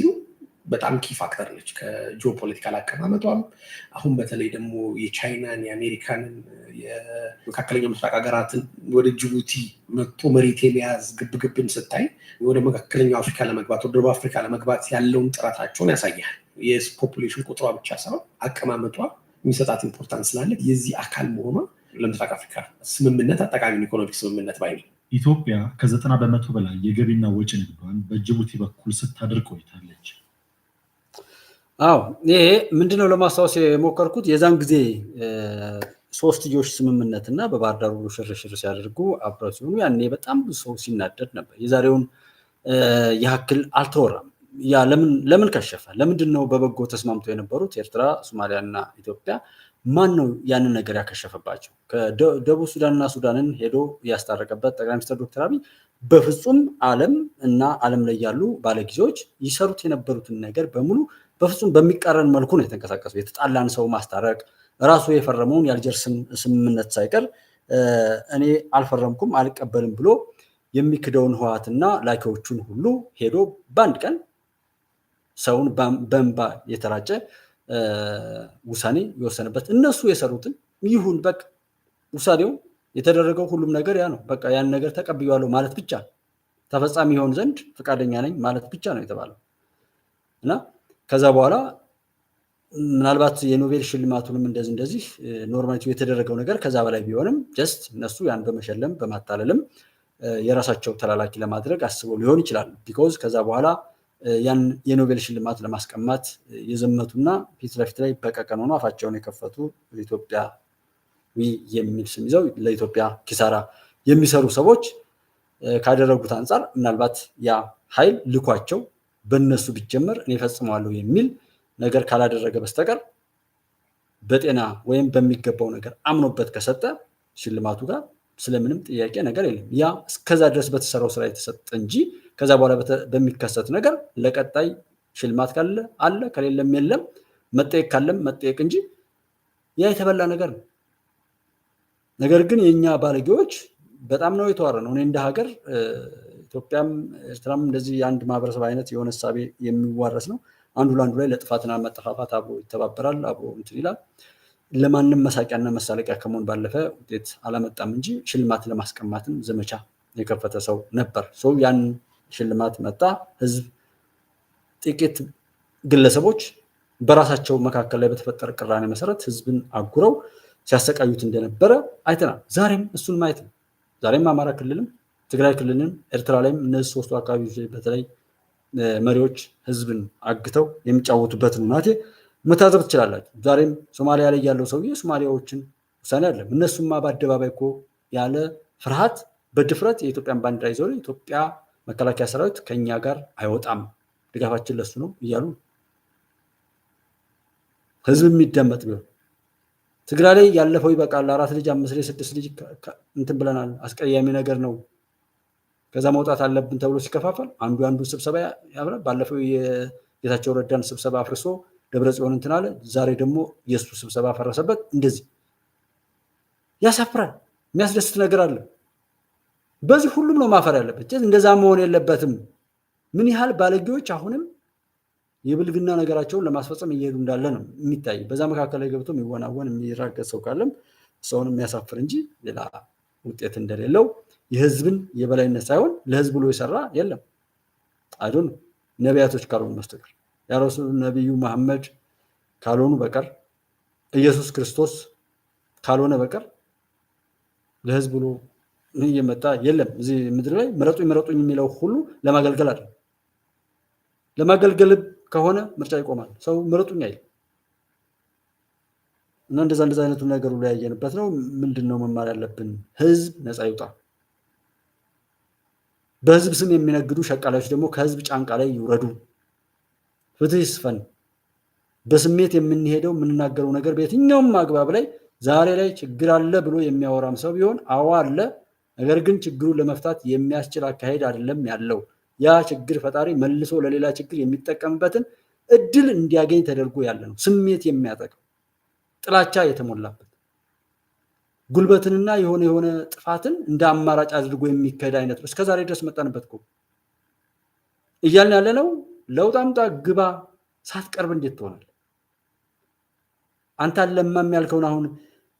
[SPEAKER 5] በጣም ኪ ፋክተር ነች ከጂኦፖለቲካል አቀማመጧም። አሁን በተለይ ደግሞ የቻይናን፣ የአሜሪካንን፣ የመካከለኛው ምስራቅ ሀገራትን ወደ ጅቡቲ መጥቶ መሬት የመያዝ ግብግብን ስታይ ወደ መካከለኛው አፍሪካ ለመግባት ወደ ደቡብ አፍሪካ ለመግባት ያለውን ጥረታቸውን ያሳያል። የፖፑሌሽን ቁጥሯ ብቻ ሳይሆን አቀማመጧ የሚሰጣት ኢምፖርታንስ ስላለ የዚህ አካል መሆኗ ለምስራቅ አፍሪካ ስምምነት ጠቃሚ ኢኮኖሚክ ስምምነት ባይ ነው።
[SPEAKER 4] ኢትዮጵያ ከ90% በላይ የገቢና ወጪ ንግዷን በጅቡቲ በኩል ስታደርግ ቆይታለች።
[SPEAKER 1] አዎ ይሄ ምንድነው ለማስታወስ የሞከርኩት የዛን ጊዜ ሶስትዮሽ ስምምነት እና በባህር ዳር ሽርሽር ሲያደርጉ አብረው ሲሆኑ ያኔ በጣም ብዙ ሰው ሲናደድ ነበር። የዛሬውን ያክል አልተወራም። ያ ለምን ከሸፈ? ለምንድነው በበጎ ተስማምቶ የነበሩት ኤርትራ፣ ሶማሊያና ኢትዮጵያ ማን ነው ያንን ነገር ያከሸፈባቸው? ከደቡብ ሱዳንና ሱዳንን ሄዶ ያስታረቀበት ጠቅላይ ሚኒስትር ዶክተር አብይ በፍጹም ዓለም ላይ ያሉ ባለጊዜዎች ይሰሩት የነበሩትን ነገር በሙሉ በፍጹም በሚቃረን መልኩ ነው የተንቀሳቀሰው። የተጣላን ሰው ማስታረቅ፣ ራሱ የፈረመውን የአልጀርስ ስምምነት ሳይቀር እኔ አልፈረምኩም አልቀበልም ብሎ የሚክደውን ህወሓትና ላኪዎቹን ሁሉ ሄዶ በአንድ ቀን ሰውን በእንባ የተራጨ ውሳኔ የወሰነበት እነሱ የሰሩትን ይሁን በቃ ውሳኔው የተደረገው ሁሉም ነገር ያ ነው። በቃ ያን ነገር ተቀብያለሁ ማለት ብቻ ተፈጻሚ ይሆን ዘንድ ፈቃደኛ ነኝ ማለት ብቻ ነው የተባለው እና ከዛ በኋላ ምናልባት የኖቤል ሽልማቱንም እንደዚህ ኖርማሊቲ የተደረገው ነገር ከዛ በላይ ቢሆንም ጀስት እነሱ ያን በመሸለም በማታለልም የራሳቸው ተላላኪ ለማድረግ አስበው ሊሆን ይችላል። ቢኮዝ ከዛ በኋላ ያን የኖቤል ሽልማት ለማስቀማት የዘመቱና ፊት ለፊት ላይ በቀቀን ሆኖ አፋቸውን የከፈቱ ኢትዮጵያዊ የሚል ስም ይዘው ለኢትዮጵያ ኪሳራ የሚሰሩ ሰዎች ካደረጉት አንጻር ምናልባት ያ ኃይል ልኳቸው በእነሱ ቢጀመር እኔ ፈጽመዋለሁ የሚል ነገር ካላደረገ በስተቀር በጤና ወይም በሚገባው ነገር አምኖበት ከሰጠ ሽልማቱ ጋር ስለምንም ጥያቄ ነገር የለም። ያ እስከዛ ድረስ በተሰራው ስራ የተሰጠ እንጂ ከዛ በኋላ በሚከሰት ነገር ለቀጣይ ሽልማት ካለ አለ ከሌለም የለም፣ መጠየቅ ካለም መጠየቅ እንጂ ያ የተበላ ነገር ነው። ነገር ግን የኛ ባለጌዎች በጣም ነው የተዋረነው። እኔ እንደ ሀገር ኢትዮጵያም ኤርትራም እንደዚህ የአንድ ማህበረሰብ አይነት የሆነ እሳቤ የሚዋረስ ነው። አንዱ ለአንዱ ላይ ለጥፋትና መጠፋፋት አብሮ ይተባበራል፣ አብሮ እንትን ይላል። ለማንም መሳቂያና መሳለቂያ ከመሆን ባለፈ ውጤት አላመጣም እንጂ ሽልማት ለማስቀማትም ዘመቻ የከፈተ ሰው ነበር። ሰው ያን ሽልማት መጣ። ህዝብ ጥቂት ግለሰቦች በራሳቸው መካከል ላይ በተፈጠረ ቅራኔ መሰረት ህዝብን አጉረው ሲያሰቃዩት እንደነበረ አይተናል። ዛሬም እሱን ማየት ነው። ዛሬም አማራ ክልልም ትግራይ ክልልም ኤርትራ ላይም እነዚህ ሶስቱ አካባቢዎች በተለይ መሪዎች ህዝብን አግተው የሚጫወቱበትን ሁናቴ መታዘብ ትችላላችሁ። ዛሬም ሶማሊያ ላይ ያለው ሰውዬ ሶማሊያዎችን ውሳኔ አይደለም። እነሱማ በአደባባይ እኮ ያለ ፍርሃት በድፍረት የኢትዮጵያን ባንዲራ ይዘው የኢትዮጵያ መከላከያ ሰራዊት ከኛ ጋር አይወጣም፣ ድጋፋችን ለሱ ነው እያሉ ህዝብ የሚደመጥ ቢሆን ትግራይ ላይ ያለፈው ይበቃል፣ 4 ልጅ 5 ልጅ 6 ልጅ እንትን ብለናል፣ አስቀያሚ ነገር ነው፣ ከዛ መውጣት አለብን ተብሎ ሲከፋፈል አንዱ ስብሰባ ያብራል። ባለፈው የጌታቸው ረዳን ስብሰባ አፍርሶ ደብረጽዮን እንትን አለ። ዛሬ ደግሞ የሱ ስብሰባ ፈረሰበት። እንደዚህ ያሳፍራል። የሚያስደስት ነገር አለ። በዚህ ሁሉም ነው ማፈር ያለበት። እንደዛ መሆን የለበትም። ምን ያህል ባለጌዎች አሁንም የብልግና ነገራቸውን ለማስፈጸም እየሄዱ እንዳለ ነው የሚታይ። በዛ መካከል ላይ ገብቶ የሚወናወን የሚራገጥ ሰው ካለም ሰውን የሚያሳፍር እንጂ ሌላ ውጤት እንደሌለው የህዝብን የበላይነት ሳይሆን ለህዝብ ብሎ የሰራ የለም። አይዶን ነቢያቶች ካልሆኑ በስተቀር ያረሱ ነቢዩ መሐመድ ካልሆኑ በቀር ኢየሱስ ክርስቶስ ካልሆነ በቀር ለህዝብ ብሎ እየመጣ የለም። እዚህ ምድር ላይ ምረጡኝ የሚለው ሁሉ ለማገልገል አይደለም። ለማገልገል ከሆነ ምርጫ ይቆማል። ሰው ምረጡኝ አይል እና እንደዛ አይነቱ ነገሩ ላይ ያየንበት ነው። ምንድነው መማር ያለብን? ህዝብ ነፃ ይውጣ። በህዝብ ስም የሚነግዱ ሸቃላዮች ደግሞ ከህዝብ ጫንቃ ላይ ይውረዱ። ፍትህ ይስፈን። በስሜት የምንሄደው የምንናገረው ነገር በየትኛውም አግባብ ላይ ዛሬ ላይ ችግር አለ ብሎ የሚያወራም ሰው ቢሆን አዎ አለ፣ ነገር ግን ችግሩን ለመፍታት የሚያስችል አካሄድ አይደለም ያለው። ያ ችግር ፈጣሪ መልሶ ለሌላ ችግር የሚጠቀምበትን እድል እንዲያገኝ ተደርጎ ያለ ነው። ስሜት የሚያጠቃው ጥላቻ የተሞላበት ጉልበትንና የሆነ ጥፋትን እንደ አማራጭ አድርጎ የሚካሄድ አይነት ነው። እስከዛሬ ድረስ መጣንበት እኮ እያልን ያለ ነው። ለውጥ አምጣ ግባ ሳትቀርብ እንዴት ትሆናለህ? አንተ አለማም ያልከውን አሁን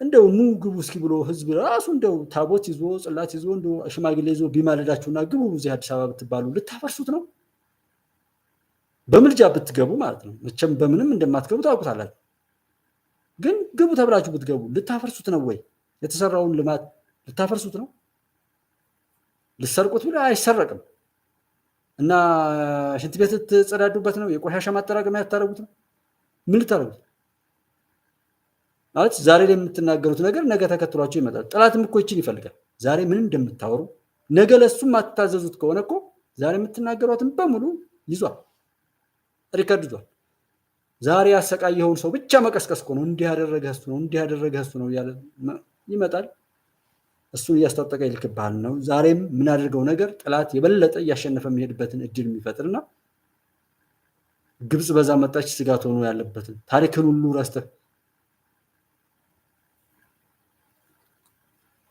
[SPEAKER 1] እንደው ኑ ግቡ እስኪ ብሎ ህዝብ ራሱ እንደው ታቦት ይዞ ጽላት ይዞ እንደው ሽማግሌ ይዞ ቢማለዳችሁና ግቡ እዚህ አዲስ አበባ ብትባሉ ልታፈርሱት ነው? በምልጃ ብትገቡ ማለት ነው። መቼም በምንም እንደማትገቡ ታውቁታላችሁ። ግን ግቡ ተብላችሁ ብትገቡ ልታፈርሱት ነው ወይ? የተሰራውን ልማት ልታፈርሱት ነው? ልሰርቁት ብለ አይሰረቅም። እና ሽንት ቤት ትጸዳዱበት ነው? የቆሻሻ ማጠራቀሚያ ያታረጉት ነው? ምን ልታረጉት ማለት? ዛሬ ላይ የምትናገሩት ነገር ነገ ተከትሏቸው ይመጣል። ጠላትም እኮ ይችን ይፈልጋል። ዛሬ ምን እንደምታወሩ ነገ ለሱም አትታዘዙት ከሆነ እኮ ዛሬ የምትናገሯትን በሙሉ ይዟል፣ ሪከርድ ይዟል። ዛሬ ያሰቃየውን ሰው ብቻ መቀስቀስ ነው። እንዲህ ያደረገ እሱ ነው፣ እንዲህ ያደረገ እሱ ነው እያለ ይመጣል። እሱን እያስታጠቀ ይልክብሃል ነው። ዛሬም የምናደርገው ነገር ጠላት የበለጠ እያሸነፈ የሚሄድበትን እድል የሚፈጥርና ግብጽ በዛ መጣች ስጋት ሆኖ ያለበትን ታሪክን ሁሉ ረስተህ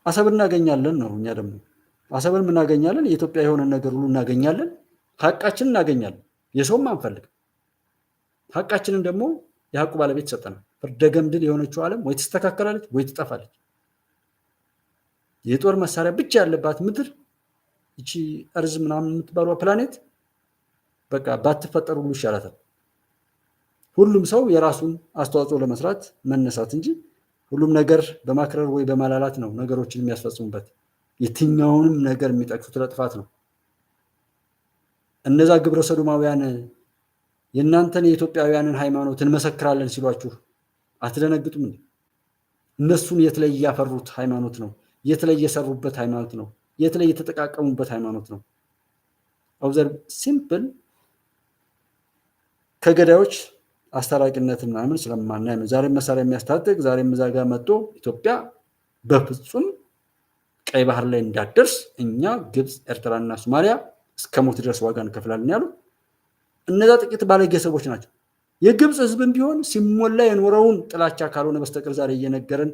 [SPEAKER 1] አሰብን እናገኛለን ነው። እኛ ደግሞ አሰብን እናገኛለን፣ የኢትዮጵያ የሆነ ነገር ሁሉ እናገኛለን፣ ሀቃችንን እናገኛለን። የሰውም አንፈልግ። ሀቃችንን ደግሞ የሀቁ ባለቤት ሰጠናል። ፍርደ ገምድል የሆነችው ዓለም ወይ ትስተካከላለች ወይ ትጠፋለች። የጦር መሳሪያ ብቻ ያለባት ምድር እቺ እርዝ ምናምን የምትባለው ፕላኔት በቃ ባትፈጠር ሁሉ ይሻላታል። ሁሉም ሰው የራሱን አስተዋጽኦ ለመስራት መነሳት እንጂ ሁሉም ነገር በማክረር ወይ በማላላት ነው ነገሮችን የሚያስፈጽሙበት። የትኛውንም ነገር የሚጠቅሱት ለጥፋት ነው። እነዛ ግብረ ሰዶማውያን የእናንተን የኢትዮጵያውያንን ሃይማኖት እንመሰክራለን ሲሏችሁ አትደነግጡም እንዴ? እነሱን የት ላይ ያፈሩት ሃይማኖት ነው? የት ላይ የሰሩበት ሃይማኖት ነው? የት ላይ የተጠቃቀሙበት ሃይማኖት ነው? ኦብዘርቭ ሲምፕል ከገዳዮች አስታራቂነት ምናምን ስለማናይ ነው። ዛሬም መሳሪያ የሚያስታጥቅ ዛሬም እዛ ጋር መጥቶ ኢትዮጵያ በፍጹም ቀይ ባህር ላይ እንዳትደርስ እኛ ግብፅ፣ ኤርትራና ሶማሊያ እስከ ሞት ድረስ ዋጋ እንከፍላለን ያሉ እነዛ ጥቂት ባለጌ ሰዎች ናቸው። የግብፅ ህዝብም ቢሆን ሲሞላ የኖረውን ጥላቻ ካልሆነ በስተቀር ዛሬ እየነገረን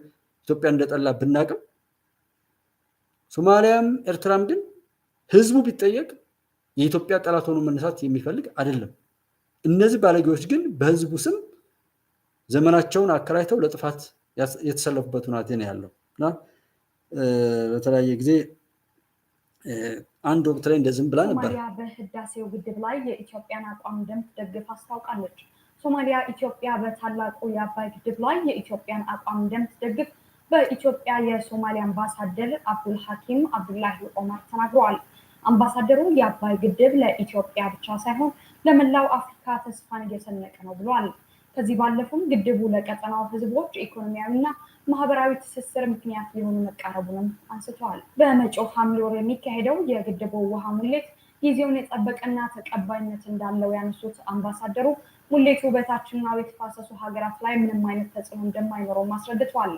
[SPEAKER 1] ኢትዮጵያ እንደጠላ ብናቅም ሶማሊያም ኤርትራም ግን ህዝቡ ቢጠየቅ የኢትዮጵያ ጠላት ሆኖ መነሳት የሚፈልግ አይደለም። እነዚህ ባለጌዎች ግን በህዝቡ ስም ዘመናቸውን አከራይተው ለጥፋት የተሰለፉበት ሁኔታ ነው ያለው እና በተለያየ ጊዜ አንድ ወቅት ላይ እንደዝም ብላ ነበር።
[SPEAKER 6] ሶማሊያ በህዳሴው ግድብ ላይ የኢትዮጵያን አቋም እንደምትደግፍ አስታውቃለች። ሶማሊያ ኢትዮጵያ በታላቁ የአባይ ግድብ ላይ የኢትዮጵያን አቋም እንደምትደግፍ በኢትዮጵያ የሶማሊያ አምባሳደር አብዱል ሐኪም አብዱላሂ ኦመር ተናግረዋል። አምባሳደሩ የአባይ ግድብ ለኢትዮጵያ ብቻ ሳይሆን ለመላው አፍሪካ ተስፋን እየሰነቀ ነው ብለዋል። ከዚህ ባለፈም ግድቡ ለቀጠናው ህዝቦች ኢኮኖሚያዊና ማህበራዊ ትስስር ምክንያት ሊሆኑ መቃረቡንም አንስተዋል። በመጪው ሐምሌ ወር የሚካሄደው የግድቡ ውሃ ሙሌት ጊዜውን የጠበቀና ተቀባይነት እንዳለው ያነሱት አምባሳደሩ ሙሌቱ በታችኛው የተፋሰሱ ሀገራት ላይ ምንም አይነት ተጽዕኖ እንደማይኖረው አስረድተዋል።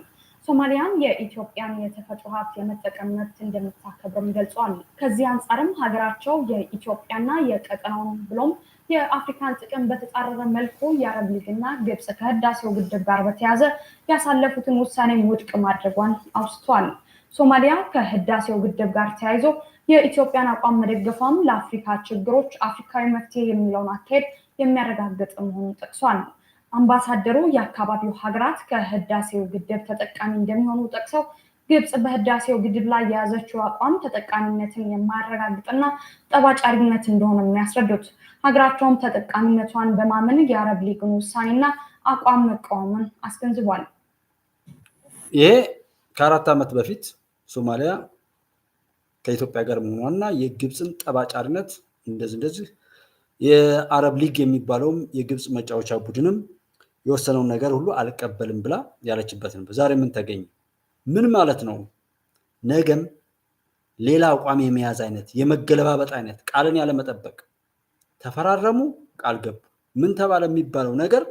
[SPEAKER 6] ሶማሊያን የኢትዮጵያን የተፈጥሮ ሀብት የመጠቀም መብት እንደምታከብርም ገልጸዋል። ከዚህ አንጻርም ሀገራቸው የኢትዮጵያና የቀጠናውን ብሎም የአፍሪካን ጥቅም በተጻረረ መልኩ የአረብ ሊግና ግብጽ ከህዳሴው ግድብ ጋር በተያያዘ ያሳለፉትን ውሳኔ ውድቅ ማድረጓን አውስቷል። ሶማሊያ ከህዳሴው ግድብ ጋር ተያይዞ የኢትዮጵያን አቋም መደገፏም ለአፍሪካ ችግሮች አፍሪካዊ መፍትሄ የሚለውን አካሄድ የሚያረጋግጥ መሆኑን ጠቅሷል። አምባሳደሩ የአካባቢው ሀገራት ከህዳሴው ግድብ ተጠቃሚ እንደሚሆኑ ጠቅሰው ግብጽ በህዳሴው ግድብ ላይ የያዘችው አቋም ተጠቃሚነትን የማያረጋግጥና ጠባጫሪነት እንደሆነ የሚያስረዱት ሀገራቸውም ተጠቃሚነቷን በማመን የአረብ ሊግን ውሳኔና አቋም መቃወምን አስገንዝቧል።
[SPEAKER 1] ይሄ ከ4 ዓመት በፊት ሶማሊያ ከኢትዮጵያ ጋር መሆኗና የግብፅን ጠባጫሪነት እንደዚህ የአረብ ሊግ የሚባለውም የግብፅ መጫወቻ ቡድንም የወሰነውን ነገር ሁሉ አልቀበልም ብላ ያለችበት ነው። ዛሬ ምን ተገኘ? ምን ማለት ነው? ነገም ሌላ አቋም የመያዝ አይነት የመገለባበጥ አይነት ቃልን ያለመጠበቅ ተፈራረሙ፣ ቃል ገቡ፣ ምን ተባለ የሚባለው ነገር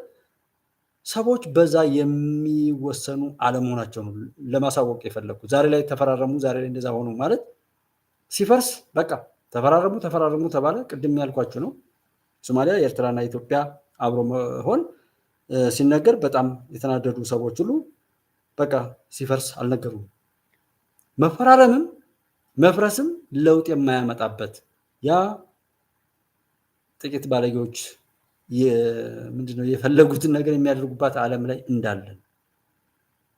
[SPEAKER 1] ሰዎች በዛ የሚወሰኑ አለመሆናቸው ነው ለማሳወቅ የፈለኩት። ዛሬ ላይ ተፈራረሙ፣ ዛሬ ላይ እንደዛ ሆኖ ማለት ሲፈርስ በቃ ተፈራረሙ ተባለ። ቅድም ያልኳችሁ ነው። ሶማሊያ የኤርትራና ኢትዮጵያ አብሮ መሆን ሲነገር በጣም የተናደዱ ሰዎች ሁሉ በቃ ሲፈርስ አልነገሩም። መፈራረምም መፍረስም ለውጥ የማያመጣበት ያ ጥቂት ባለጌዎች ምንድነው የፈለጉትን ነገር የሚያደርጉባት ዓለም ላይ እንዳለን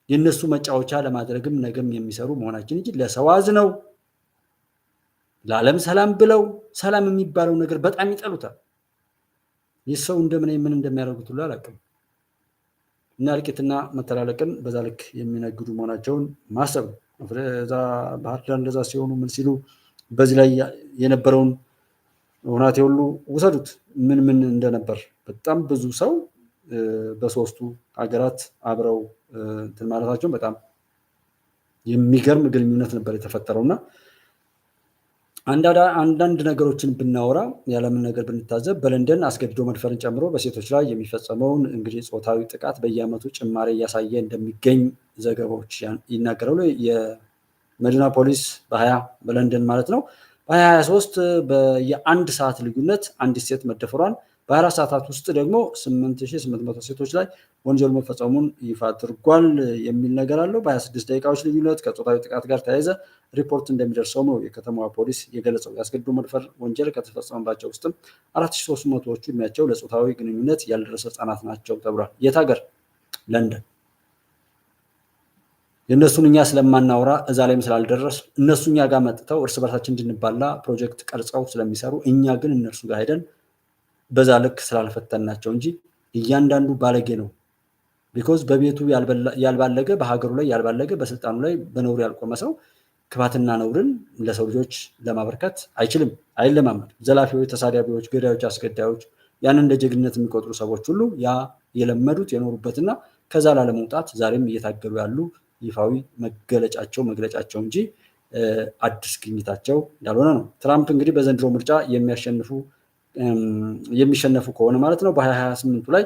[SPEAKER 1] የነሱ መጫወቻ ለማድረግም ነገም የሚሰሩ መሆናችን እንጂ ለሰዋዝ ነው ለዓለም ሰላም ብለው ሰላም የሚባለው ነገር በጣም ይጠሉታል። የሰው እንደምን ምን እንደሚያደርጉት ሁሉ አላውቅም። እና እልቂትና መተላለቅን በዛ ልክ የሚነግዱ መሆናቸውን ማሰብ ነው። እዛ ባህር ዳር እንደዛ ሲሆኑ ምን ሲሉ በዚህ ላይ የነበረውን ሁናቴ ሁሉ ውሰዱት ምን እንደነበር። በጣም ብዙ ሰው በሶስቱ ሀገራት አብረው እንትን ማለታቸው በጣም የሚገርም ግንኙነት ነበር የተፈጠረውና አንዳንድ ነገሮችን ብናወራ ያለምን ነገር ብንታዘብ በለንደን አስገድዶ መድፈርን ጨምሮ በሴቶች ላይ የሚፈጸመውን እንግዲህ ጾታዊ ጥቃት በየዓመቱ ጭማሪ እያሳየ እንደሚገኝ ዘገባዎች ይናገራሉ። የመዲና ፖሊስ በለንደን ማለት ነው በ2023 በየአንድ ሰዓት ልዩነት አንዲት ሴት መደፈሯን በ24 ሰዓታት ውስጥ ደግሞ 8800 ሴቶች ላይ ወንጀል መፈጸሙን ይፋ አድርጓል የሚል ነገር አለው። በ26 ደቂቃዎች ልዩነት ከጾታዊ ጥቃት ጋር ተያይዘ ሪፖርት እንደሚደርሰው ነው የከተማዋ ፖሊስ የገለጸው። ያስገድዶ መድፈር ወንጀል ከተፈጸመባቸው ውስጥም 4300ዎቹ እድሜያቸው ለጾታዊ ግንኙነት ያልደረሰ ህጻናት ናቸው ተብሏል። የት ሀገር? ለንደን። የእነሱን እኛ ስለማናወራ እዛ ላይም ስላልደረስ እነሱ እኛ ጋር መጥተው እርስ በርሳችን እንድንባላ ፕሮጀክት ቀርጸው ስለሚሰሩ እኛ ግን እነርሱ ጋር ሄደን በዛ ልክ ስላልፈተናቸው እንጂ እያንዳንዱ ባለጌ ነው። ቢኮዝ በቤቱ ያልባለገ በሀገሩ ላይ ያልባለገ በስልጣኑ ላይ በነውር ያልቆመ ሰው ክፋትና ነውርን ለሰው ልጆች ለማበርከት አይችልም፣ አይለማመድ። ዘላፊዎች፣ ተሳዳቢዎች፣ ገዳዮች፣ አስገዳዮች ያን እንደ ጀግንነት የሚቆጥሩ ሰዎች ሁሉ ያ የለመዱት የኖሩበትና ከዛ ላለመውጣት ዛሬም እየታገሉ ያሉ ይፋዊ መግለጫቸው እንጂ አዲስ ግኝታቸው እንዳልሆነ ነው። ትራምፕ እንግዲህ በዘንድሮ ምርጫ የሚሸነፉ ከሆነ ማለት ነው በ2028 ላይ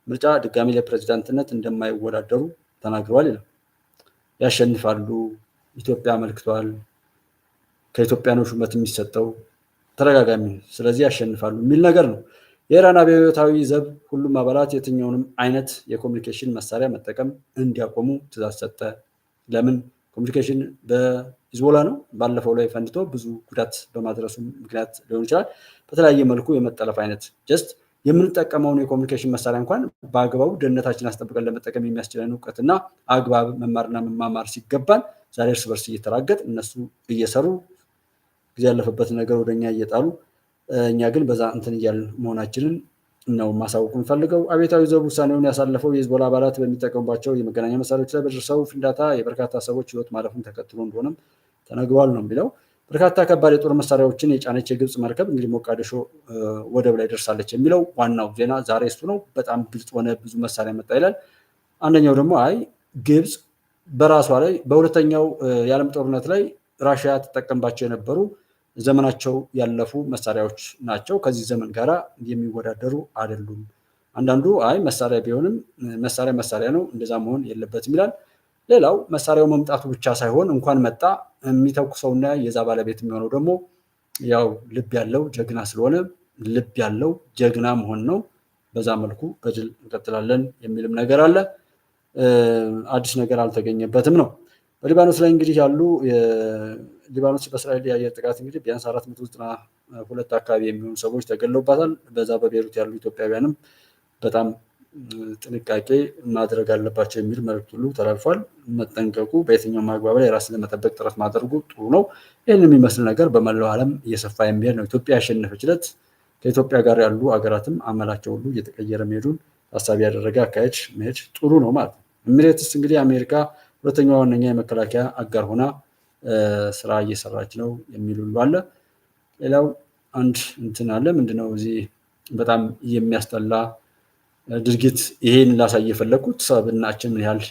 [SPEAKER 1] ምርጫ ድጋሚ ለፕሬዚዳንትነት እንደማይወዳደሩ ተናግረዋል ይላል። ያሸንፋሉ፣ ኢትዮጵያ አመልክተዋል። ከኢትዮጵያ ነው ሹመት የሚሰጠው ተደጋጋሚ፣ ስለዚህ ያሸንፋሉ የሚል ነገር ነው። የኢራን አብዮታዊ ዘብ ሁሉም አባላት የትኛውንም አይነት የኮሚኒኬሽን መሳሪያ መጠቀም እንዲያቆሙ ትእዛዝ ሰጠ። ለምን? ኮሚኒኬሽን በሂዝቦላ ነው ባለፈው ላይ ፈንድቶ ብዙ ጉዳት በማድረሱ ምክንያት ሊሆን ይችላል። በተለያየ መልኩ የመጠለፍ አይነት ጀስት የምንጠቀመውን የኮሚኒኬሽን መሳሪያ እንኳን በአግባቡ ደህንነታችን አስጠብቀን ለመጠቀም የሚያስችለን እውቀትና አግባብ መማርና መማማር ሲገባን ዛሬ እርስ በርስ እየተራገጥ እነሱ እየሰሩ ጊዜ ያለፈበትን ነገር ወደኛ እየጣሉ እኛ ግን በዛ እንትን እያልን መሆናችንን ነው ማሳወቅ የምፈልገው። አብዮታዊ ዘብ ውሳኔውን ያሳለፈው የሂዝቦላ አባላት በሚጠቀሙባቸው የመገናኛ መሳሪያዎች ላይ በደረሰው ፍንዳታ የበርካታ ሰዎች ህይወት ማለፉን ተከትሎ እንደሆነም ተነግሯል ነው የሚለው። በርካታ ከባድ የጦር መሳሪያዎችን የጫነች የግብፅ መርከብ እንግዲህ ሞቃዲሾ ወደብ ላይ ደርሳለች የሚለው ዋናው ዜና ዛሬ እሱ ነው። በጣም ግልጽ ሆነ፣ ብዙ መሳሪያ መጣ ይላል። አንደኛው ደግሞ ግብፅ በራሷ ላይ በሁለተኛው የዓለም ጦርነት ላይ ራሽያ ተጠቀምባቸው የነበሩ ዘመናቸው ያለፉ መሳሪያዎች ናቸው። ከዚህ ዘመን ጋራ የሚወዳደሩ አይደሉም። አንዳንዱ መሳሪያ ቢሆንም መሳሪያ ነው፣ እንደዛ መሆን የለበትም ይላል። ሌላው መሳሪያው መምጣቱ ብቻ ሳይሆን እንኳን መጣ የሚተኩሰውና የዛ ባለቤት የሚሆነው ደግሞ ያው ልብ ያለው ጀግና ስለሆነ ልብ ያለው ጀግና መሆን ነው። በዛ መልኩ በድል እንቀጥላለን የሚልም ነገር አለ። አዲስ ነገር አልተገኘበትም ነው። በሊባኖስ ላይ እንግዲህ ያሉ ሊባኖስ በእስራኤል የአየር ጥቃት እንግዲህ ቢያንስ 492 አካባቢ የሚሆኑ ሰዎች ተገለውባታል። በዛ በቤሩት ያሉ ኢትዮጵያውያንም በጣም ጥንቃቄ ማድረግ አለባቸው የሚል መልዕክት ሁሉ ተላልፏል። መጠንቀቁ፣ በየትኛውም አግባብ ላይ ራስን ለመጠበቅ ጥረት ማድረጉ ጥሩ ነው። ይህን የሚመስል ነገር በመላው ዓለም እየሰፋ የሚሄድ ነው። ኢትዮጵያ ያሸነፈች ዕለት ከኢትዮጵያ ጋር ያሉ አገራትም አመላቸው ሁሉ እየተቀየረ መሄዱን ታሳቢ ያደረገ አካሄድ መሄድ ጥሩ ነው ማለት ነው። ኤሚሬትስ እንግዲህ አሜሪካ ሁለተኛዋ ዋነኛ የመከላከያ አጋር ሆና ስራ እየሰራች ነው የሚል ሁሉ አለ። ሌላው አንድ እንትን አለ። ምንድነው እዚህ በጣም የሚያስጠላ ድርጊት ይሄን ላሳይ የፈለኩት ሰብናችን ምን ያህል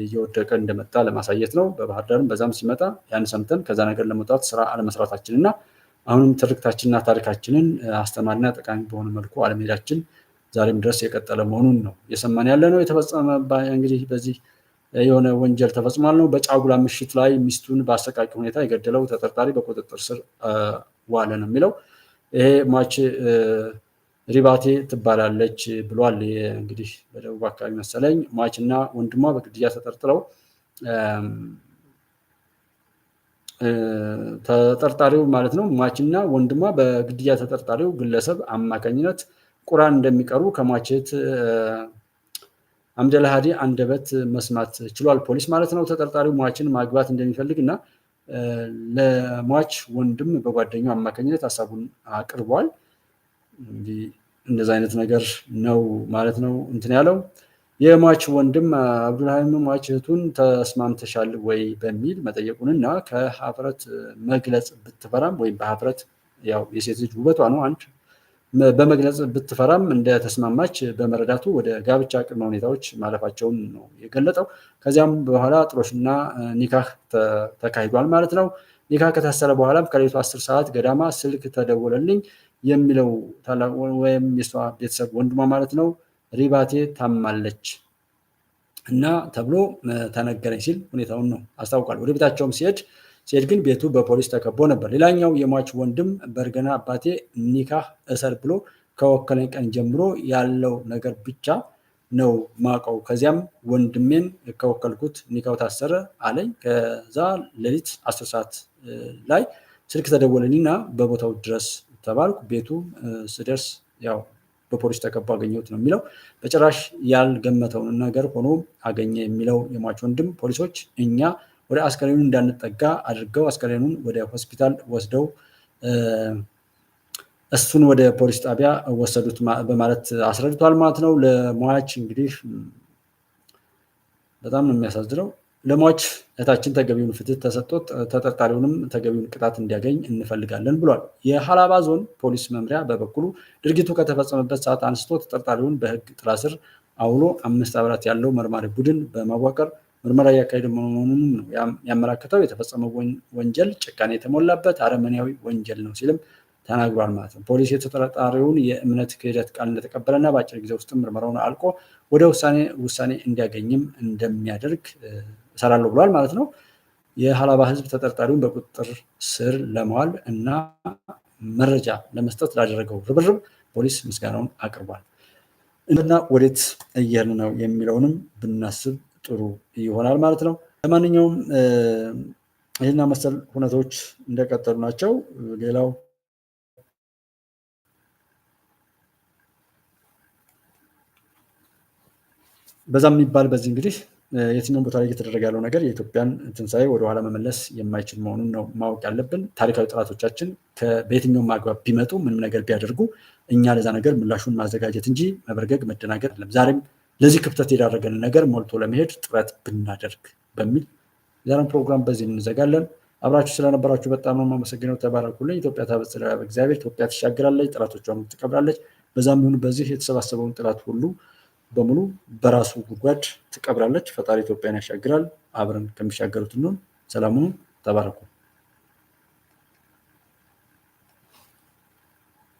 [SPEAKER 1] እየወደቀ እንደመጣ ለማሳየት ነው። በባህር ዳርም በዛም ሲመጣ ያን ሰምተን ከዛ ነገር ለመውጣት ስራ አለመስራታችንና አሁንም ትርክታችንና ታሪካችንን አስተማሪና ጠቃሚ በሆነ መልኩ አለመሄዳችን ዛሬም ድረስ የቀጠለ መሆኑን ነው እየሰማን ያለ ነው። የተፈጸመ እንግዲህ በዚህ የሆነ ወንጀል ተፈጽሟል ነው። በጫጉላ ምሽት ላይ ሚስቱን በአሰቃቂ ሁኔታ የገደለው ተጠርጣሪ በቁጥጥር ስር ዋለ ነው የሚለው። ይሄ ሟች ሪባቴ ትባላለች ብሏል። እንግዲህ በደቡብ አካባቢ መሰለኝ ሟችና ወንድሟ በግድያ ተጠርጥረው ተጠርጣሪው ማለት ነው ሟችና ወንድሟ በግድያ ተጠርጣሪው ግለሰብ አማካኝነት ቁርአን እንደሚቀሩ ከሟችት አምደልሃዲ አንደበት መስማት ችሏል ፖሊስ ማለት ነው። ተጠርጣሪው ሟችን ማግባት እንደሚፈልግ እና ለሟች ወንድም በጓደኛው አማካኝነት ሀሳቡን አቅርቧል። እንግዲህ እንደዛ አይነት ነገር ነው ማለት ነው እንትን ያለው። የሟች ወንድም አብዱልሃይም ሟች እህቱን ተስማምተሻል ወይ በሚል መጠየቁንና ከሀፍረት መግለጽ ብትፈራም ወይም በሀፍረት ያው የሴት ልጅ ውበቷ ነው አንድ በመግለጽ ብትፈራም እንደተስማማች በመረዳቱ ወደ ጋብቻ ቅድመ ሁኔታዎች ማለፋቸውን ነው የገለጠው። ከዚያም በኋላ ጥሎሽና ኒካህ ተካሂዷል ማለት ነው። ኒካ ከታሰረ በኋላም ከሌሊቱ 10 ሰዓት ገዳማ ስልክ ተደወለልኝ የሚለው ታላቅ ወይም የሷ ቤተሰብ ወንድሟ ማለት ነው ሪባቴ ታማለች እና ተብሎ ተነገረኝ ሲል ሁኔታውን ነው አስታውቋል። ወደ ቤታቸውም ሲሄድ ግን ቤቱ በፖሊስ ተከቦ ነበር። ሌላኛው የሟች ወንድም በርገና አባቴ ኒካህ እሰር ብሎ ከወከለኝ ቀን ጀምሮ ያለው ነገር ብቻ ነው ማቀው። ከዚያም ወንድሜን ከወከልኩት ኒካው ታሰረ አለኝ። ከዛ ሌሊት 10 ሰዓት ላይ ስልክ ተደወለልኝና በቦታው ድረስ ተባልኩ። ቤቱ ስደርስ ያው በፖሊስ ተከቦ አገኘሁት ነው የሚለው። በጭራሽ ያልገመተውን ነገር ሆኖ አገኘ የሚለው የሟች ወንድም ፖሊሶች እኛ ወደ አስከሬኑ እንዳንጠጋ አድርገው አስከሬኑን ወደ ሆስፒታል ወስደው እሱን ወደ ፖሊስ ጣቢያ ወሰዱት በማለት አስረድቷል ማለት ነው። ለሟች እንግዲህ በጣም ነው የሚያሳዝነው። ለሟች እህታችን ተገቢውን ፍትህ ተሰጥቶት ተጠርጣሪውንም ተገቢውን ቅጣት እንዲያገኝ እንፈልጋለን ብሏል። የሀላባ ዞን ፖሊስ መምሪያ በበኩሉ ድርጊቱ ከተፈጸመበት ሰዓት አንስቶ ተጠርጣሪውን በህግ ጥላ ስር አውሎ 5 አባላት ያለው መርማሪ ቡድን በማዋቀር ምርመራ እያካሄደ መሆኑን ነው ያመላከተው። የተፈጸመው ወንጀል ጭካኔ የተሞላበት አረመኔያዊ ወንጀል ነው ሲልም ተናግሯል ማለት ነው። ፖሊስ የተጠርጣሪውን የእምነት ክህደት ቃል እንደተቀበለና በአጭር ጊዜ ውስጥ ምርመራውን አልቆ ወደ ውሳኔ እንዲያገኝም እንደሚያደርግ እሰራለሁ ብሏል ማለት ነው። የሀላባ ህዝብ ተጠርጣሪውን በቁጥጥር ስር ለማዋል እና መረጃ ለመስጠት ላደረገው ርብርብ ፖሊስ ምስጋናውን አቅርቧል። እና ወዴት እየሄድን ነው የሚለውንም ብናስብ ጥሩ ይሆናል ማለት ነው። ለማንኛውም ይህና መሰል ሁነቶች እንደቀጠሉ ናቸው። ሌላው በዛም የሚባል በዚህ እንግዲህ የትኛውም ቦታ ላይ እየተደረገ ያለው ነገር የኢትዮጵያን ትንሣኤ ወደኋላ መመለስ የማይችል መሆኑን ነው ማወቅ ያለብን። ታሪካዊ ጠላቶቻችን በየትኛውም አግባብ ቢመጡ ምንም ነገር ቢያደርጉ እኛ ለዛ ነገር ምላሹን ማዘጋጀት እንጂ መበርገግ መደናገር አይደለም። ዛሬም ለዚህ ክፍተት የዳረገንን ነገር ሞልቶ ለመሄድ ጥረት ብናደርግ በሚል ዛሬም ፕሮግራም በዚህ እንዘጋለን። አብራችሁ ስለነበራችሁ በጣም ነው የማመሰግነው። ተባረኩልኝ። ኢትዮጵያ ታበጽሕላ በእግዚአብሔር። ኢትዮጵያ ትሻገራለች፣ ጠላቶቿን ትቀብራለች። በዛም ይሁን በዚህ የተሰባሰበውን ጠላት ሁሉ በሙሉ በራሱ ጉድጓድ ትቀብራለች። ፈጣሪ ኢትዮጵያን ያሻግራል። አብረን ከሚሻገሩት እንሆን። ሰላሙን ተባረኩ።